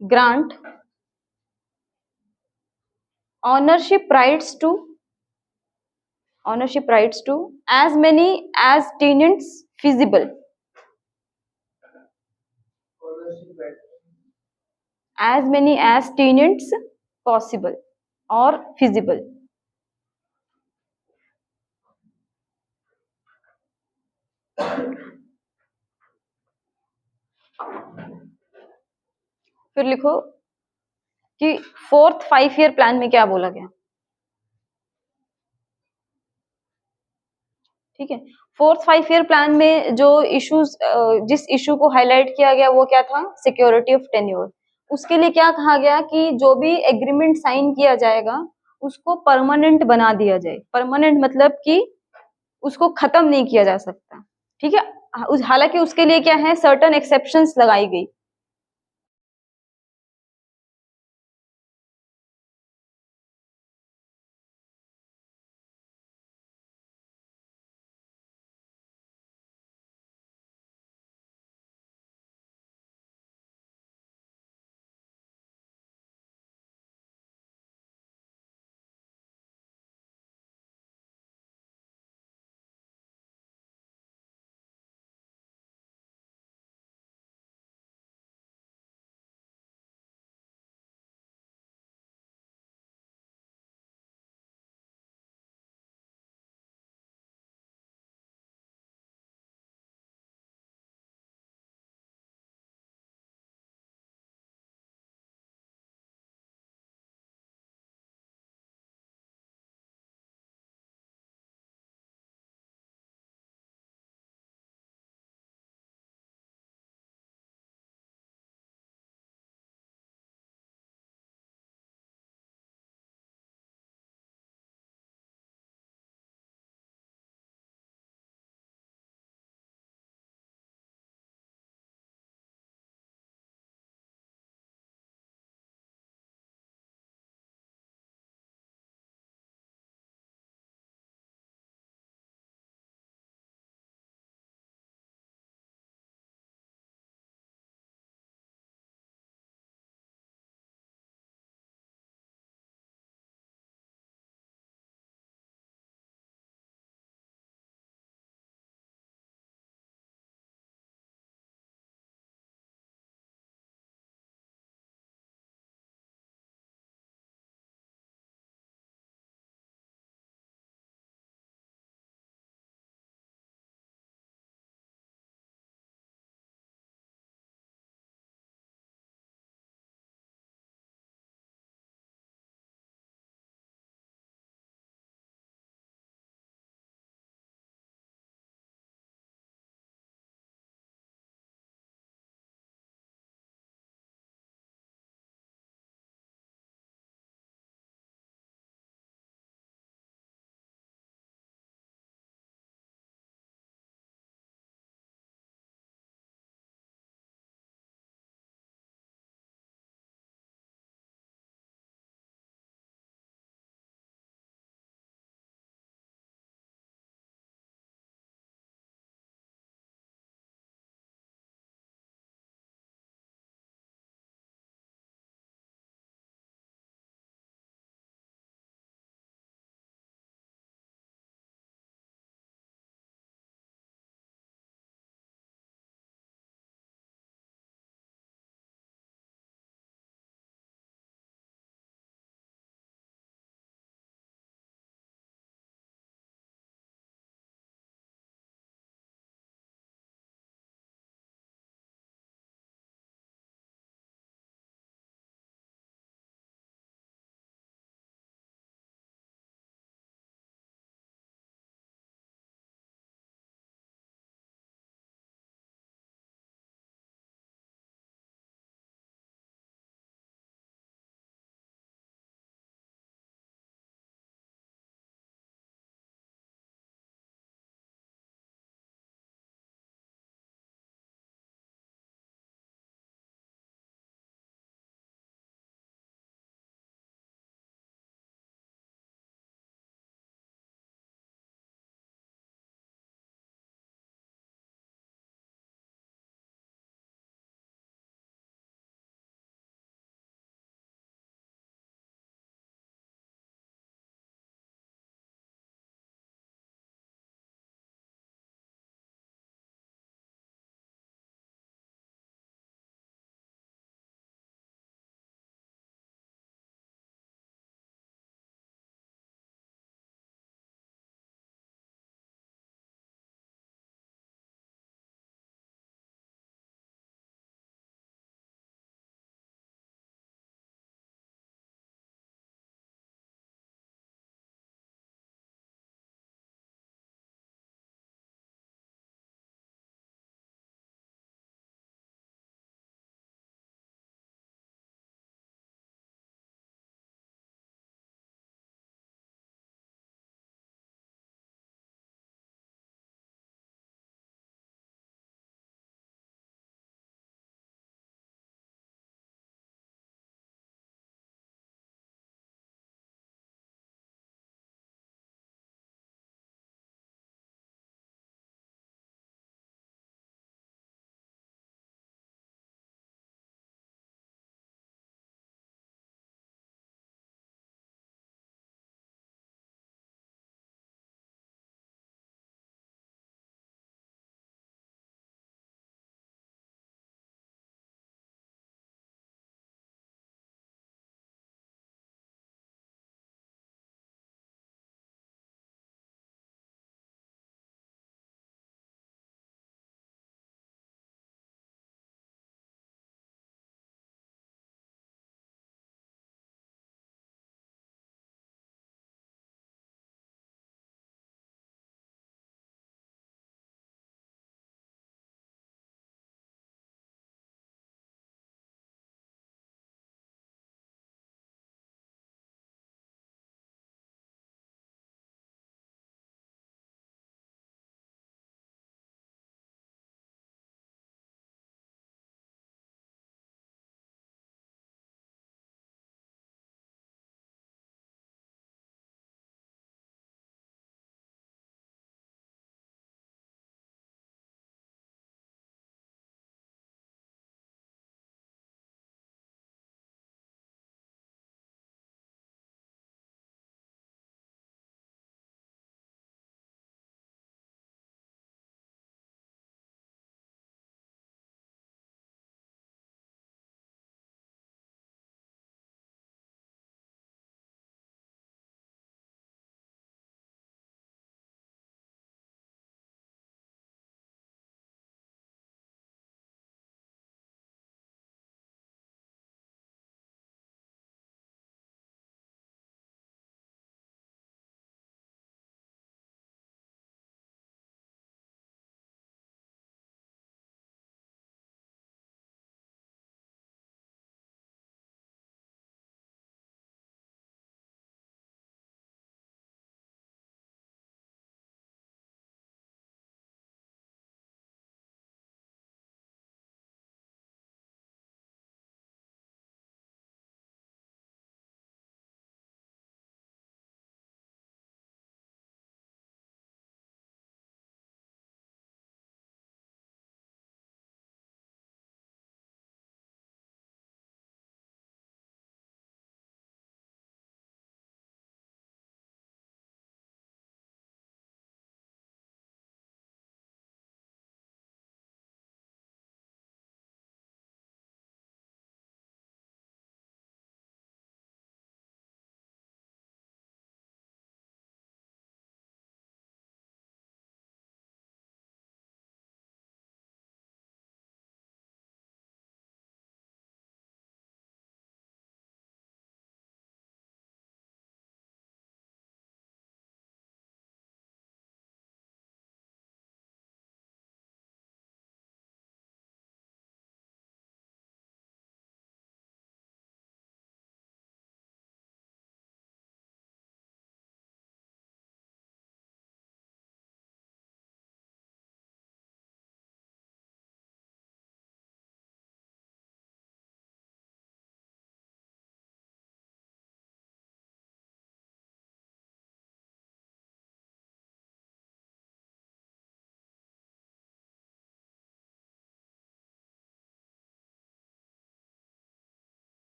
grant ownership rights to as many as tenants feasible, as many as tenants possible or feasible। फिर लिखो कि फोर्थ 5 ईयर प्लान में क्या बोला गया। ठीक है, फोर्थ 5 ईयर प्लान में जो इश्यूज, जिस इशू को हाईलाइट किया गया वो क्या था, सिक्योरिटी ऑफ टेन्योर। उसके लिए क्या कहा गया कि जो भी एग्रीमेंट साइन किया जाएगा उसको परमानेंट बना दिया जाए। परमानेंट मतलब कि उसको खत्म नहीं किया जा सकता। ठीक है, हालांकि उसके लिए क्या है, सर्टेन एक्सेप्शंस लगाई गई